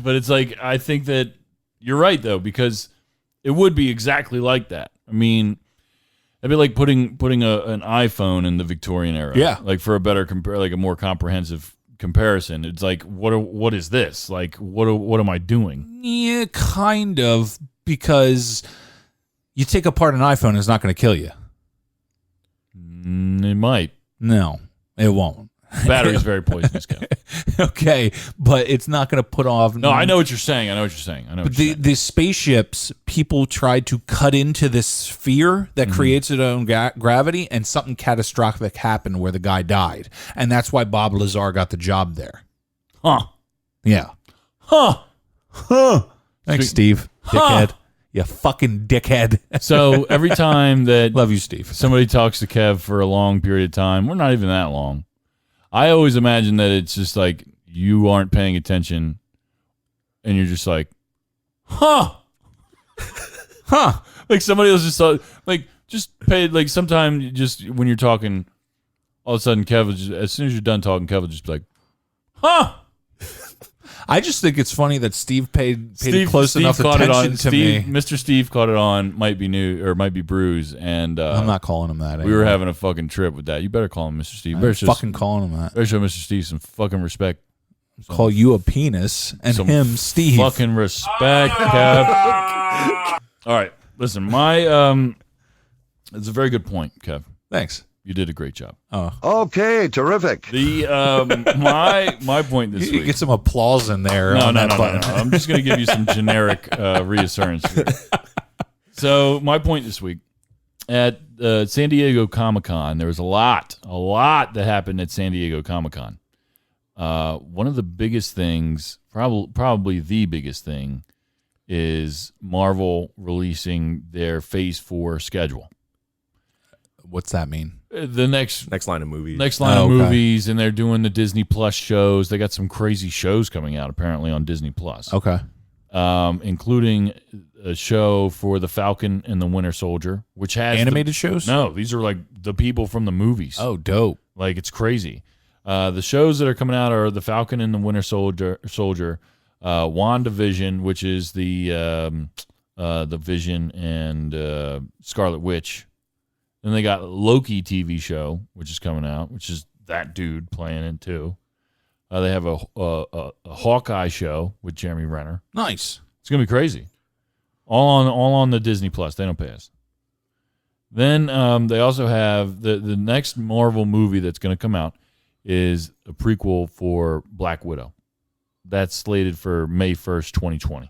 but it's like, I think that you're right though, because it would be exactly like that. I mean, it'd be like putting an iPhone in the Victorian era. Yeah. Like for a better like a more comprehensive comparison. It's like, what is this? Like, what am I doing? Yeah, kind of, because you take apart an iPhone, it's not going to kill you. It might. No, it won't. Battery's very poisonous, Kev. Okay, but it's not going to put off. No, I know what you're saying. But the spaceships, people tried to cut into this sphere that creates its own gravity, and something catastrophic happened where the guy died. And that's why Bob Lazar got the job there. Huh. Yeah. Huh. Thanks, Steve. Dickhead. You fucking dickhead. So every time that Love you, Steve. somebody talks to Kev for a long period of time, we're not even that long, I always imagine that it's just like you aren't paying attention and you're just like, huh. Like somebody else just thought, like, just pay, like sometime just when you're talking, all of a sudden Kev will just, as soon as you're done talking, Kev will just be like, huh. I just think it's funny that Steve paid close enough attention to me. Mr. Steve caught it on Might Be New or Might Be Brews, and I'm not calling him that we anymore. were having a fucking trip with that. You better call him Mr. Steve. I'm Better show, fucking calling him that. better show Mr. Steve some fucking respect. Call you a penis and Some him Steve. Fucking respect, Kev. All right, listen, it's a very good point, Kev. Thanks. You did a great job. Okay, terrific. The my point this You week. get some applause in there. No. on that button. I'm just going to give you some generic reassurance. So my point this week at San Diego Comic-Con, there was a lot that happened at San Diego Comic-Con. One of the biggest things, probably the biggest thing, is Marvel releasing their Phase 4 schedule. What's that mean? The next Line of movies. line of okay. movies, and they're doing the Disney Plus shows. They got some crazy shows coming out apparently on Disney Plus. Okay. Including a show for the Falcon and the Winter Soldier, which has Animated shows? No, these are like the people from the movies. Oh, dope. Like it's crazy. The shows that are coming out are the Falcon and the Winter Soldier, WandaVision, which is the Vision and Scarlet Witch. Then they got Loki TV show, which is coming out, which is that dude playing it too. They have a Hawkeye show with Jeremy Renner. Nice. It's gonna be crazy. All on the Disney Plus. They don't pay us. Then they also have the next Marvel movie that's gonna come out is a prequel for Black Widow. That's slated for May 1st, 2020.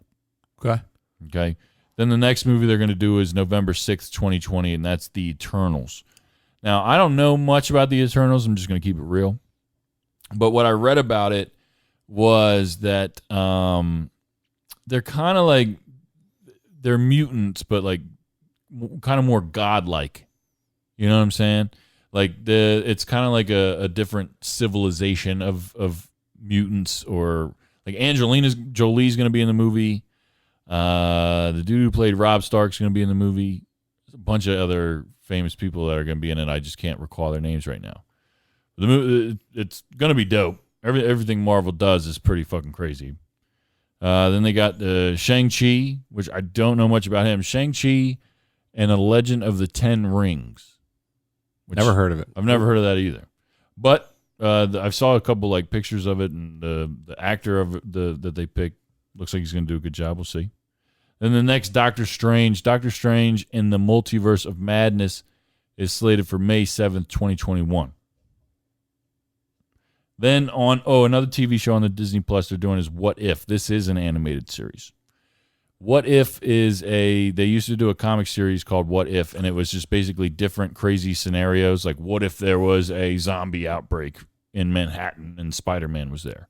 Okay. Okay. Then the next movie they're going to do is November 6th, 2020, and that's The Eternals. Now, I don't know much about The Eternals. I'm just going to keep it real. But what I read about it was that they're kind of like, they're mutants, but like kind of more godlike. You know what I'm saying? Like it's kind of like a different civilization of mutants, or like Angelina Jolie's going to be in the movie. The dude who played Rob Stark's going to be in the movie. There's a bunch of other famous people that are going to be in it. I just can't recall their names right now. The movie, it's going to be dope. Everything Marvel does is pretty fucking crazy. Then they got Shang-Chi, which I don't know much about him. Shang-Chi and A Legend of the Ten Rings. Never heard of it. I've never heard of that either. But I saw a couple like pictures of it, and the actor of that they picked looks like he's going to do a good job. We'll see. Then the next Doctor Strange in the Multiverse of Madness is slated for May 7th, 2021. Then another TV show on the Disney Plus they're doing is What If. This is an animated series. What If is they used to do a comic series called What If, and it was just basically different crazy scenarios. Like, what if there was a zombie outbreak in Manhattan and Spider-Man was there?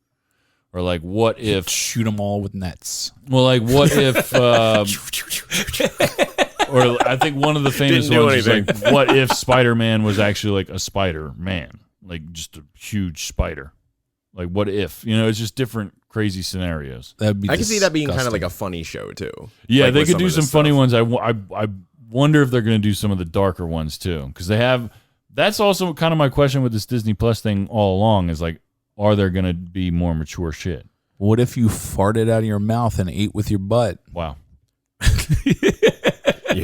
Or like, what if... Shoot them all with nets. Well, like, what if... or I think one of the famous ones was like, what if Spider-Man was actually like a Spider-Man? Like, just a huge spider. Like, what if? You know, it's just different crazy scenarios. That'd be I can see that being kind of like a funny show too. Yeah, Like they with could do of some this funny stuff. ones. I wonder if they're going to do some of the darker ones too, because they have. That's also kind of my question with this Disney Plus thing all along is like, are there going to be more mature shit? What if you farted out of your mouth and ate with your butt? Wow. You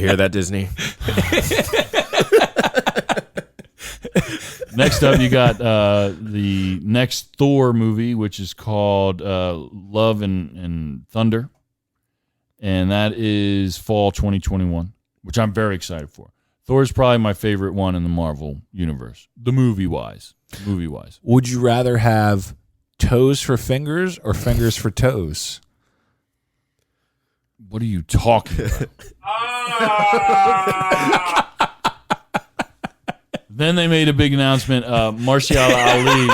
hear that, Disney? Next up, you got the next Thor movie, which is called Love and Thunder, and that is fall 2021, which I'm very excited for. Thor is probably my favorite one in the Marvel universe, the movie-wise. Would you rather have toes for fingers or fingers for toes? What are you talking about? Then they made a big announcement. Martial Ali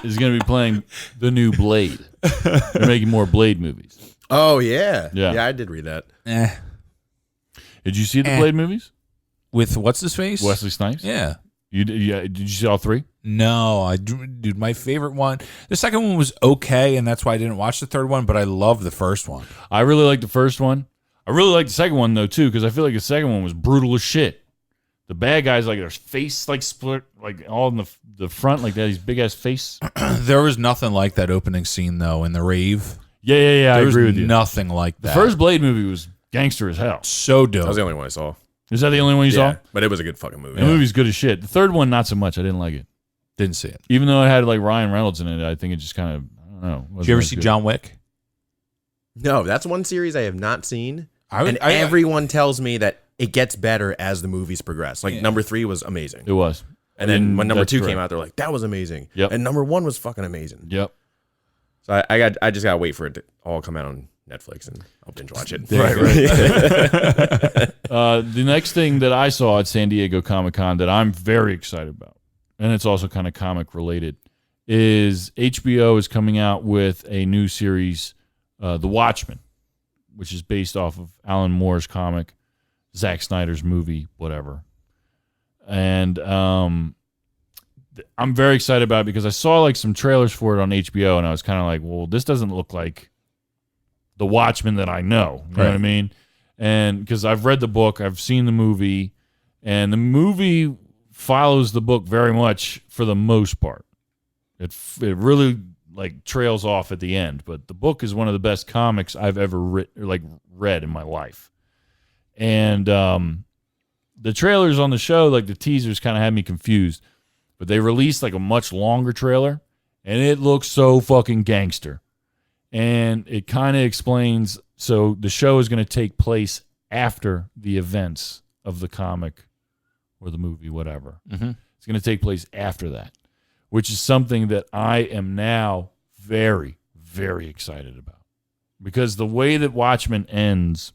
is going to be playing the new Blade. They're making more Blade movies. Oh yeah, Yeah. I did read that. Did you see the Blade movies? With what's his face? Wesley Snipes? Yeah. Did you see all three? No, dude, my favorite one. The second one was okay, and that's why I didn't watch the third one, but I love the first one. I really liked the first one. I really liked the second one, though, too, because I feel like the second one was brutal as shit. The bad guys, like, their face, like, split, like, all in the front, like, that, his big-ass face. There was nothing like that opening scene, though, in the rave. Yeah, I There agree was with you. nothing like The that. first Blade movie was gangster as hell. So That was dope. the only one I saw. Is that the only one you saw? But it was a good fucking movie. The movie's good as shit. The third one, not so much. I didn't like it. Didn't see it. Even though it had, like, Ryan Reynolds in it, I think it just kind of, I don't know. Did you ever see John Wick? No, that's one series I have not seen. I Everyone tells me that it gets better as the movies progress. Like Yeah. number 3 was amazing. It was. And then when number that's 2 correct. came out, they're like, that was amazing. Yep. And number 1 was fucking amazing. Yep. So I just gotta wait for it to all come out on Netflix and I'll binge watch it. Right. The next thing that I saw at San Diego Comic-Con that I'm very excited about, and it's also kind of comic related, is HBO is coming out with a new series, The Watchmen, which is based off of Alan Moore's comic, Zack Snyder's movie, whatever. And I'm very excited about it because I saw like some trailers for it on HBO, and I was kind of like, well, this doesn't look like The Watchmen that I know. You know what I mean? And because I've read the book, I've seen the movie, and the movie follows the book very much for the most part. It really like trails off at the end. But the book is one of the best comics I've ever read in my life. And the trailers on the show, like the teasers, kind of had me confused. But they released like a much longer trailer, and it looks so fucking gangster. And it kind of explains, so the show is going to take place after the events of the comic or the movie, whatever. Mm-hmm. It's going to take place after that, which is something that I am now very, very excited about. Because the way that Watchmen ends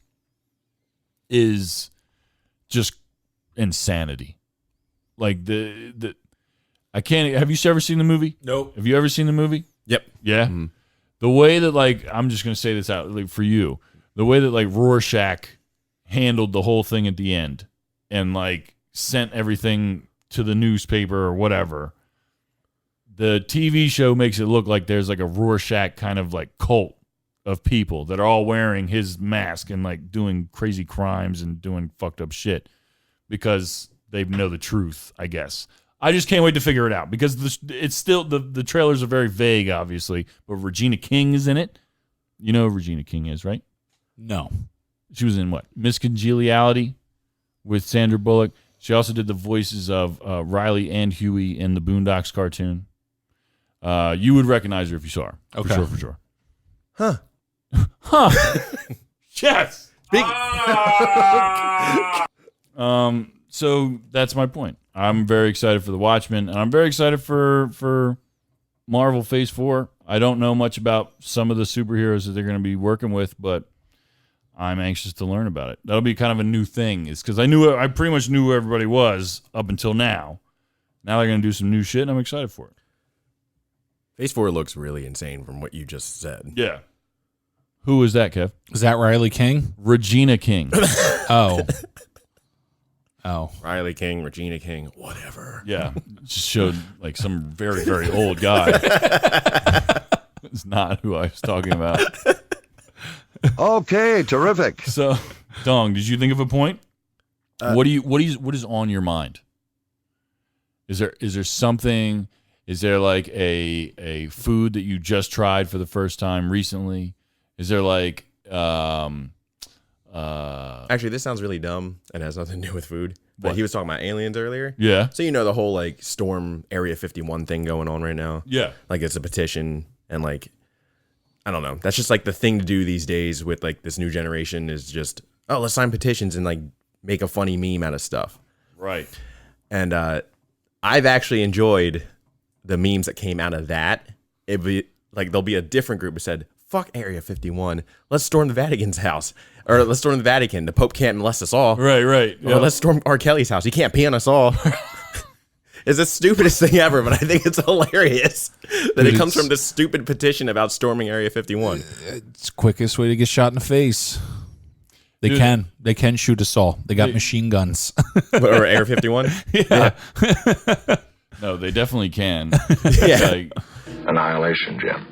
is just insanity. Like I can't. Have you ever seen the movie? Nope. Have you ever seen the movie? Yep. Yeah. Mm-hmm. The way that, like, I'm just gonna say this out, like, for you, the way that like Rorschach handled the whole thing at the end and like sent everything to the newspaper or whatever. The TV show makes it look like there's like a Rorschach kind of like cult of people that are all wearing his mask and like doing crazy crimes and doing fucked up shit because they know the truth, I guess. I just can't wait to figure it out because it's still the trailers are very vague, obviously, but Regina King is in it. You know who Regina King is, right? No. She was in what? Miss Congeniality with Sandra Bullock. She also did the voices of Riley and Huey in the Boondocks cartoon. You would recognize her if you saw her. Okay. For sure. Huh. Yes. So that's my point. I'm very excited for The Watchmen, and I'm very excited for Marvel Phase 4. I don't know much about some of the superheroes that they're going to be working with, but I'm anxious to learn about it. That'll be kind of a new thing. It's because I pretty much knew who everybody was up until now. Now they're going to do some new shit, and I'm excited for it. Phase 4 looks really insane from what you just said. Yeah. Who is that, Kev? Is that Riley King? Regina King. Oh. Oh. Riley King, Regina King, whatever. Yeah. Just showed like some very, very old guy. It's not who I was talking about. Okay, terrific. So, Dong, did you think of a point? What is on your mind? Is there something? Is there like a food that you just tried for the first time recently? Is there like Actually, this sounds really dumb and has nothing to do with food. But What? he was talking about aliens earlier. Yeah. So you know the whole like Storm Area 51 thing going on right now? Yeah. Like it's a petition and like I don't know. That's just like the thing to do these days with like this new generation is just, oh, let's sign petitions and like make a funny meme out of stuff. Right. And I've actually enjoyed the memes that came out of that. It'd be like there'll be a different group that said, fuck Area 51. Let's storm the Vatican's house. Or let's storm the Vatican. The Pope can't molest us all. Right. Or Yep. let's storm R. Kelly's house. He can't pee on us all. It's the stupidest thing ever, but I think it's hilarious that it comes from this stupid petition about storming Area 51. It's the quickest way to get shot in the face. They can shoot us all. They got machine guns. Or Area 51? Yeah. No, they definitely can. Yeah. Like, Annihilation, Jim.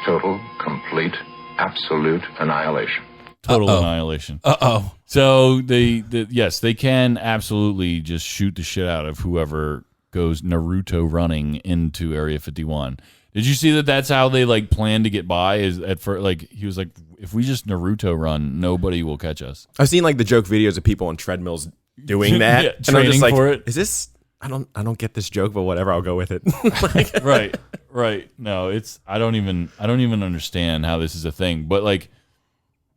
Total, complete, absolute annihilation. total Uh-oh. annihilation. Uh-oh. So yes, they can absolutely just shoot the shit out of whoever goes Naruto running into Area 51. Did you see that? That's how they like plan to get by. Is at first like he was like, if we just Naruto run, nobody will catch us. I've seen like the joke videos of people on treadmills doing that. Yeah, and I'm training just like, for it. is this? I don't get this joke, but whatever, I'll go with it. Right. No, it's I don't even understand how this is a thing. But like,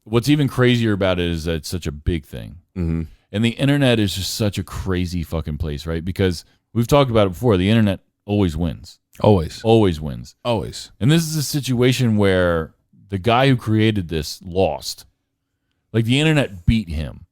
what's even crazier about it is that it's such a big thing, and the internet is just such a crazy fucking place, right? Because we've talked about it before. The internet always wins. Always wins. Always. And this is a situation where the guy who created this lost. Like the internet beat him.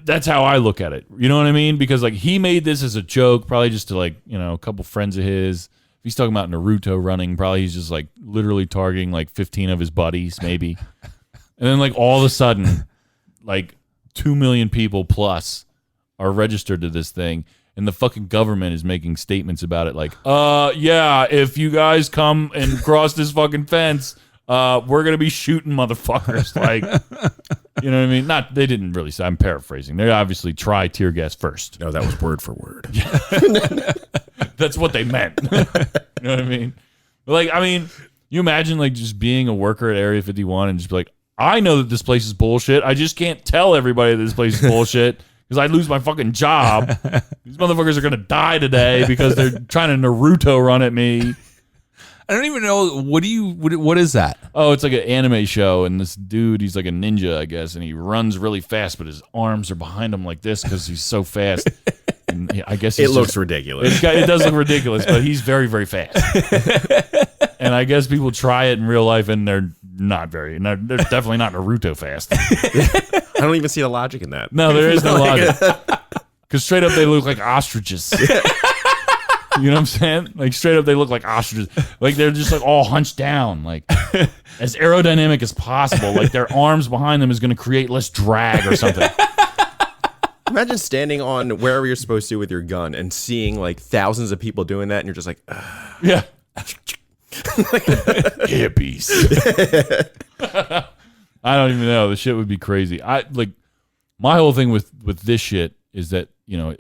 That's how I look at it. You know what I mean? Because like he made this as a joke, probably just to like, you know, a couple friends of his. If he's talking about Naruto running, probably he's just like literally targeting like 15 of his buddies, maybe. And then like all of a sudden, like 2 million people plus are registered to this thing. And the fucking government is making statements about it like, yeah, if you guys come and cross this fucking fence, we're going to be shooting motherfuckers. Like, you know what I mean? They didn't really say, I'm paraphrasing. They obviously try tear gas first. No, that was word for word. That's what they meant. You know what I mean? Like, I mean, you imagine like just being a worker at Area 51 and just be like, I know that this place is bullshit. I just can't tell everybody that this place is bullshit because I'd lose my fucking job. These motherfuckers are going to die today because they're trying to Naruto run at me. I don't even know. What is that? Oh, it's like an anime show, and this dude, he's like a ninja, I guess, and he runs really fast, but his arms are behind him like this because he's so fast. And I guess It looks ridiculous. It does look ridiculous, but he's very, very fast. And I guess people try it in real life, and they're definitely not Naruto fast. I don't even see the logic in that. No, there is no logic. Because straight up, they look like ostriches. You know what I'm saying? Like straight up, they look like ostriches. Like they're just like all hunched down, like as aerodynamic as possible. Like their arms behind them is going to create less drag or something. Imagine standing on wherever you're supposed to with your gun and seeing like thousands of people doing that, and you're just like, ugh. Yeah. Hippies. I don't even know. The shit would be crazy. My whole thing with this shit is that, you know,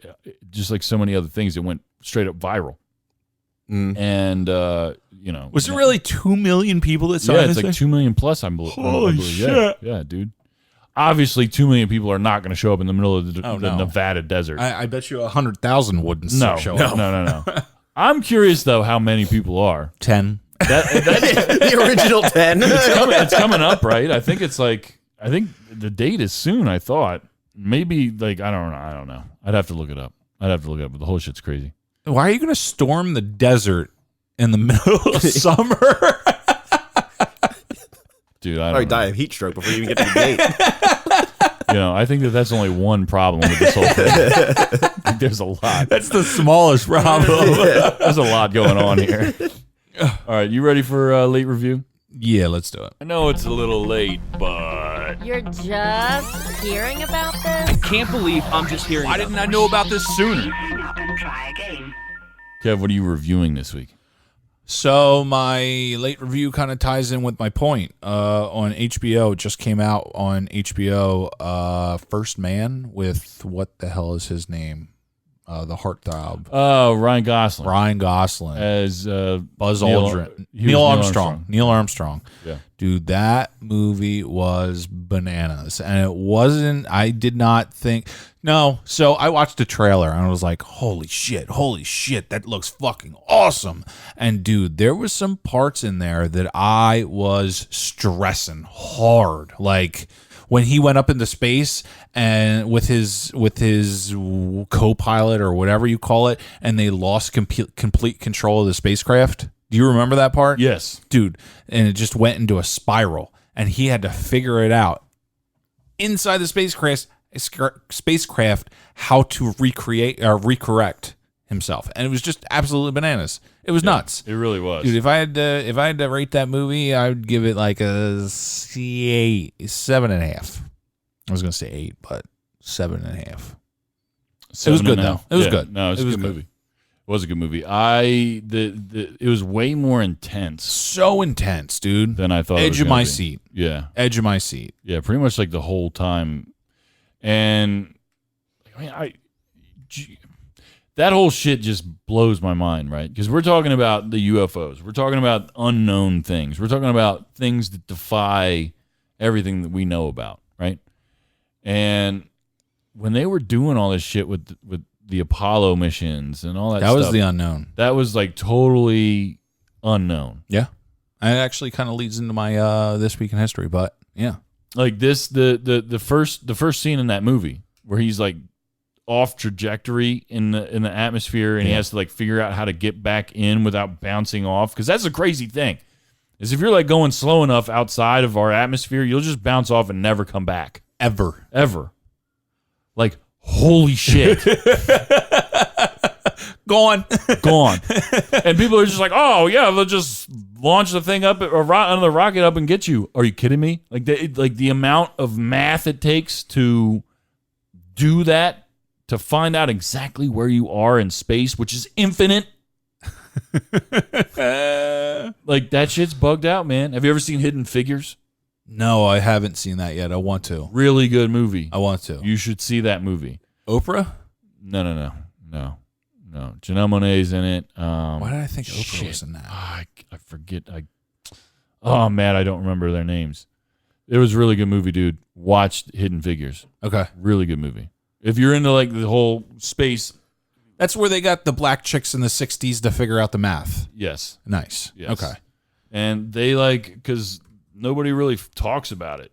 just like so many other things, it went straight up viral. And you know, Was there really 2 million people that saw yeah, this? it's like 2 million plus. I believe. Holy shit. Yeah, dude. Obviously, 2 million people are not going to show up in the middle of the no. Nevada desert. I bet you 100,000 wouldn't no, show up. no. I'm curious though how many people are. 10. That's The original 10. it's coming up, right? I think the date is soon. I thought maybe like I don't know. I'd have to look it up. But the whole shit's crazy. Why are you going to storm the desert in the middle of summer? Dude, I Or don't die know. of heat stroke before you even get to the gate. You know, I think that's only one problem with this whole thing. I think there's a lot. That's the smallest problem. There's a lot going on here. All right, you ready for late review? Yeah, let's do it. I know it's a little late, but You're just hearing about this? Can't believe I'm just hearing. Why didn't I know about this sooner? Kev, what are you reviewing this week? So my late review kind of ties in with my point. On HBO, it just came out on HBO, First Man with, what the hell is his name? The heartthrob. Oh, Ryan Gosling. Ryan Gosling. As Buzz Neil- Aldrin. he was Neil Armstrong. Neil Yeah. Armstrong. Yeah. Dude, that movie was bananas. And it wasn't, I did not think, no. So I watched the trailer and I was like, holy shit, that looks fucking awesome. And dude, there was some parts in there that I was stressing hard. Like, when he went up into space and with his co-pilot or whatever you call it, and they lost complete control of the spacecraft. Do you remember that part? Yes. Dude, and it just went into a spiral, and he had to figure it out inside the spacecraft how to recreate or recorrect himself, and it was just absolutely bananas. It was nuts. It really was. Dude, if I had to rate that movie, I would give it like a 7.5. I was gonna say 8, but 7.5. It was good though. It was good. No, it was a good movie. It was a good movie. It was way more intense So intense, dude. than I thought. it was Edge of gonna my be. seat. Yeah, Edge of my seat. yeah, pretty much like the whole time. And I mean, that whole shit just blows my mind, right? Because we're talking about the UFOs. We're talking about unknown things. We're talking about things that defy everything that we know about, right? And when they were doing all this shit with the Apollo missions and all that That stuff, was the unknown. that was like totally unknown. Yeah. And it actually kind of leads into my This Week in History, but yeah. Like this, the first scene in that movie where he's like off trajectory in the atmosphere, and he has to like figure out how to get back in without bouncing off. Because that's the crazy thing, is if you're like going slow enough outside of our atmosphere, you'll just bounce off and never come back. Ever. Like, holy shit. Gone. And people are just like, oh yeah, they'll just launch the thing up or another rocket up and get you. Are you kidding me? Like the amount of math it takes to do that, to find out exactly where you are in space, which is infinite. Like, that shit's bugged out, man. Have you ever seen Hidden Figures? No, I haven't seen that yet. I want to. Really good movie. I want to. You should see that movie. Oprah? No. No, Janelle Monáe's in it. Why did I think Oprah shit. was in that? I forget. Oh man, I don't remember their names. It was a really good movie, dude. Watched Hidden Figures. Okay. Really good movie. If you're into like the whole space, That's where they got the black chicks in the 60s to figure out the math. yes. Nice. Yes. Okay. And they because nobody really talks about it.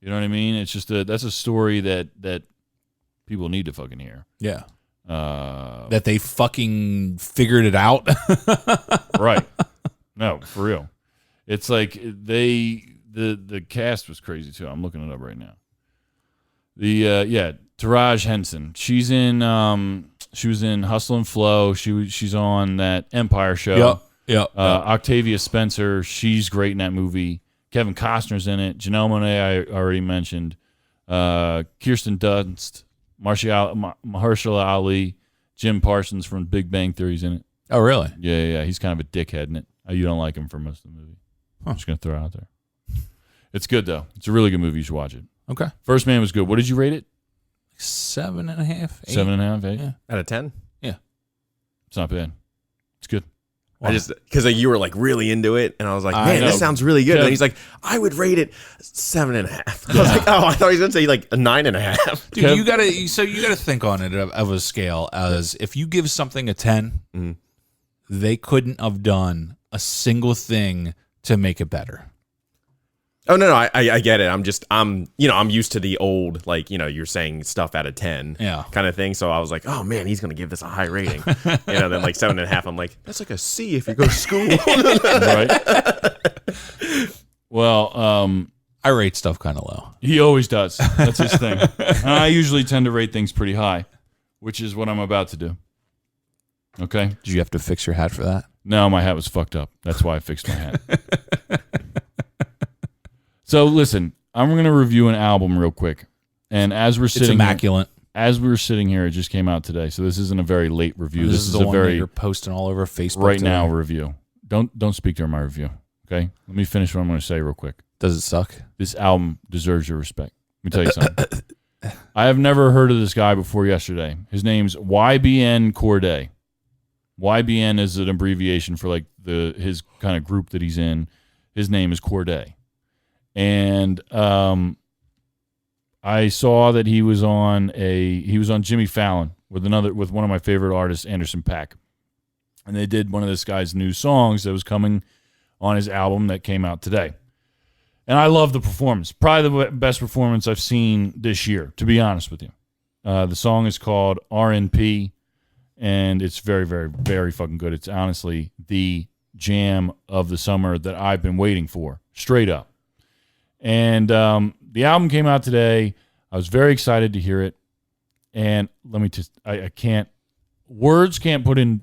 You know what I mean? It's just that's a story that people need to fucking hear. Yeah. That they fucking figured it out. Right. No, for real. It's like the cast was crazy too. I'm looking it up right now. Taraji Henson. She's in she was in Hustle and Flow. She's on that Empire show. Yep. Octavia Spencer, she's great in that movie. Kevin Costner's in it. Janelle Monáe, I already mentioned. Kirsten Dunst, Mahershala Ali, Jim Parsons from Big Bang Theory's in it. Oh, really? Yeah. He's kind of a dickhead in it. You don't like him for most of the movie. I'm just going to throw it out there. It's good, though. It's a really good movie. You should watch it. Okay. First Man was good. What did you rate it? 7.5. 8? 7.5, 8? Yeah. Out of 10? Yeah. It's not bad. It's good. I just because you were like really into it, and I was like, I man, know. this sounds really good. Kev- And he's like, I would rate it 7.5. I was like, oh, I thought he was gonna say like a 9.5. Dude, you gotta think on it of a scale as if you give something a 10, they couldn't have done a single thing to make it better. Oh no, I get it. I'm used to the old like you're saying stuff out of 10, kind of thing. So I was like, oh man, he's gonna give this a high rating. Then like 7.5. I'm like, that's like a C if you go to school. Right? Well, I rate stuff kind of low. he always does. That's his thing. And I usually tend to rate things pretty high, which is what I'm about to do. Okay? Did you have to fix your hat for that? No, my hat was fucked up. That's why I fixed my hat. So listen, I'm going to review an album real quick. And as we're It's sitting immaculate. as we were sitting here, it just came out today. So this isn't a very late review. This This is is the a one that very you're posting all over Facebook right today. now review. Don't speak during my review. Okay? Let me finish what I'm going to say real quick. Does it suck? This album deserves your respect. Let me tell you something. I have never heard of this guy before yesterday. His name's YBN Corday. YBN is an abbreviation for like his kind of group that he's in. His name is Corday. And I saw that he was on Jimmy Fallon with one of my favorite artists, Anderson .Paak. And they did one of this guy's new songs that was coming on his album that came out today. And I love the performance. Probably the best performance I've seen this year, to be honest with you. The song is called RNP, and it's very, very, very fucking good. It's honestly the jam of the summer that I've been waiting for, straight up. And the album came out today. I was very excited to hear it. And let me just, I can't, words can't put in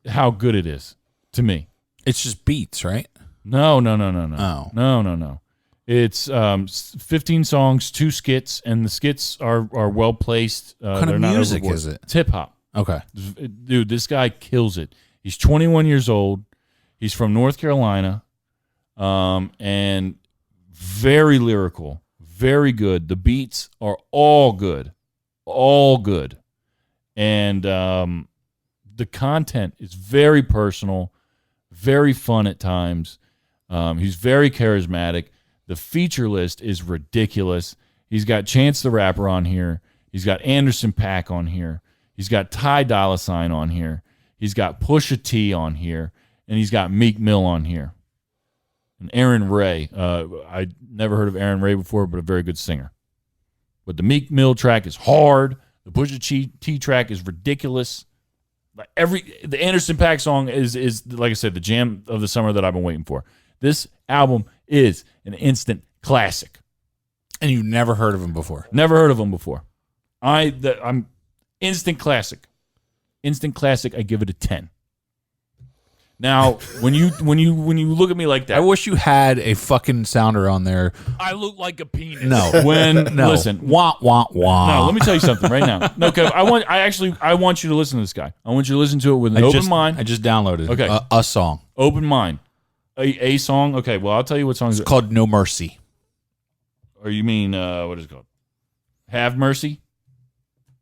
how good it is to me. It's just beats, right? No. Oh. No. It's 15 songs, 2 skits, and the skits are well placed. What kind of music is it? It's hip hop. Okay. Dude, this guy kills it. He's 21 years old. He's from North Carolina, and very lyrical, very good. The beats are all good, and the content is very personal, very fun at times. He's very charismatic. The feature list is ridiculous. He's got Chance the Rapper on here. He's got Anderson .Paak on here. He's got Ty Dolla $ign on here. He's got Pusha T on here. And he's got Meek Mill on here. And Aaron Ray. I never heard of Aaron Ray before, but a very good singer. But the Meek Mill track is hard. The Pusha T track is ridiculous. The Anderson .Paak song is like I said, the jam of the summer that I've been waiting for. This album is an instant classic. And you've never heard of him before? Never heard of him before. I'm instant classic. Instant classic. I give it a 10. Now, when you look at me like that, I wish you had a fucking sounder on there. I look like a penis. No. No. Listen. Wah, wah, wah. No, let me tell you something right now. No, Kev, I want you to listen to this guy. I want you to listen to it with an open mind. I just downloaded Okay. a song. Open mind. A song? Okay, well, I'll tell you what song It's called No Mercy. Or you mean, what is it called? Have Mercy?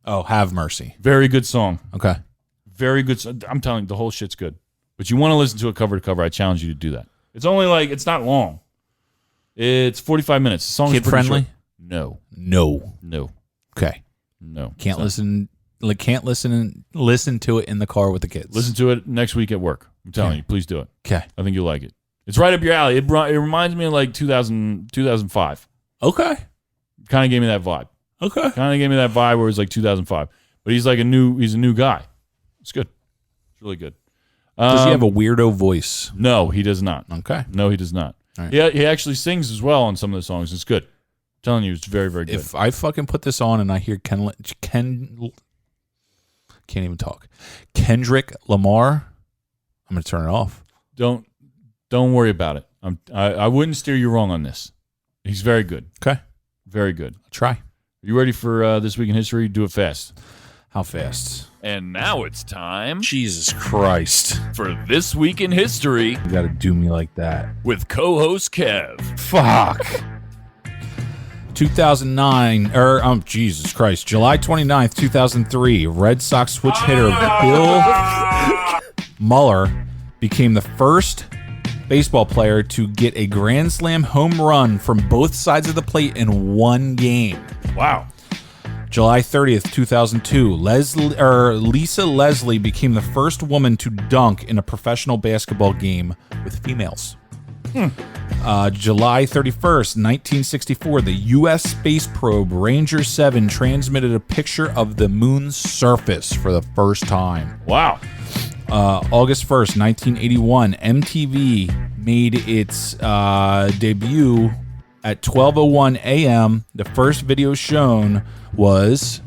Oh, Have Mercy. Very good song. Okay. Very good. I'm telling you, the whole shit's good. But you want to listen to it cover to cover, I challenge you to do that. It's only it's not long. It's 45 minutes. The song's Kid pretty friendly? short. No. No. Okay. No. Can't listen to it in the car with the kids. Listen to it next week at work. I'm telling you, please do it. Okay. I think you'll like it. It's right up your alley. It reminds me of 2005. Okay. Kind of gave me that vibe. Okay. Kind of gave me that vibe where it was 2005. But he's a new guy. It's good. It's really good. Does he have a weirdo voice? No, he does not. Okay. No, he does not. All right. Yeah, he actually sings as well on some of the songs. It's good. I'm telling you, it's very, very good. If I fucking put this on and I hear can't even talk. Kendrick Lamar, I'm gonna turn it off. Don't worry about it. I wouldn't steer you wrong on this. He's very good. Okay. Very good. I'll try. Are you ready for This Week in History? Do it fast. How fast? And now it's time Jesus Christ. for This Week in History You gotta do me like that. with co-host Kev. Fuck. 2009, Jesus Christ, July 29th, 2003, Red Sox switch hitter Bill Mueller became the first baseball player to get a Grand Slam home run from both sides of the plate in one game. Wow. July 30th, 2002, Lisa Leslie became the first woman to dunk in a professional basketball game with females. July 31st, 1964, the U.S. space probe Ranger 7 transmitted a picture of the moon's surface for the first time. Wow. August 1st, 1981, MTV made its debut at 12:01 a.m. The first video shown was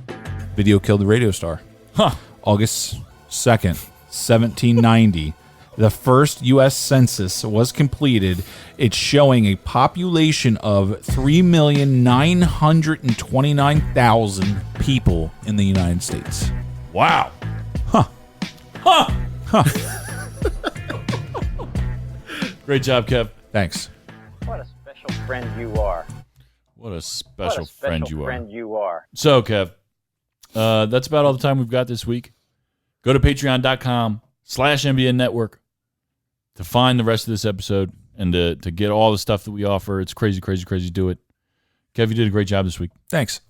Video Killed the Radio Star. Huh. August 2nd, 1790. The first U.S. census was completed. It's showing a population of 3,929,000 people in the United States. Wow. Huh. Huh. Great job, Kev. Thanks. What a special friend you are. What a special friend you are. friend you are. So, Kev, that's about all the time we've got this week. Go to patreon.com/MBN Network to find the rest of this episode and to get all the stuff that we offer. It's crazy, crazy, crazy. Do it. Kev, you did a great job this week. Thanks.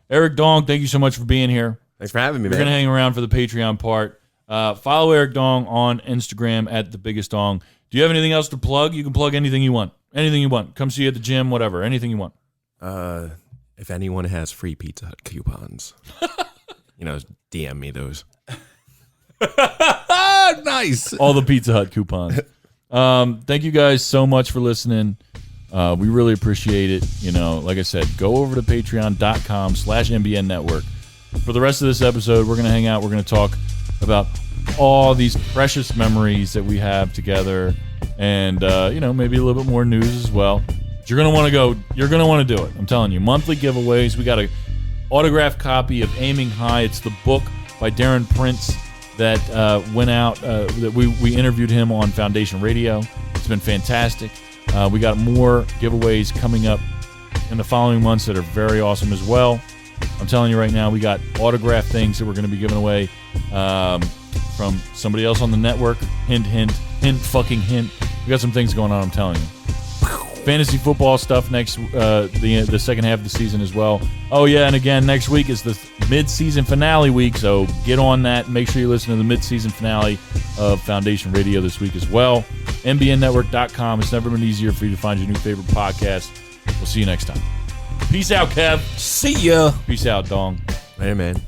Eric Dong, thank you so much for being here. Thanks for having me, We're man. going to hang around for the Patreon part. Follow Eric Dong on Instagram at The Biggest Dong. Do you have anything else to plug? You can plug anything you want. Anything you want. Come see you at the gym, whatever. Anything you want. If anyone has free Pizza Hut coupons, DM me those. Nice. All the Pizza Hut coupons. Thank you guys so much for listening. We really appreciate it. Like I said, go over to patreon.com/MBN Network. For the rest of this episode, we're going to hang out. We're going to talk about all these precious memories that we have together and, maybe a little bit more news as well. But you're going to want to go. You're going to want to do it. I'm telling you. Monthly giveaways. We got an autographed copy of Aiming High. It's the book by Darren Prince that went out. That we interviewed him on Foundation Radio. It's been fantastic. We got more giveaways coming up in the following months that are very awesome as well. I'm telling you right now, we got autographed things that we're going to be giving away from somebody else on the network. Hint, hint, hint, fucking hint. We got some things going on, I'm telling you. Fantasy football stuff next, the second half of the season as well. Oh, yeah, and again, next week is the mid-season finale week, so get on that. Make sure you listen to the mid-season finale of Foundation Radio this week as well. MBNnetwork.com. It's never been easier for you to find your new favorite podcast. We'll see you next time. Peace out, Kev. See ya. Peace out, Dong. Hey, man.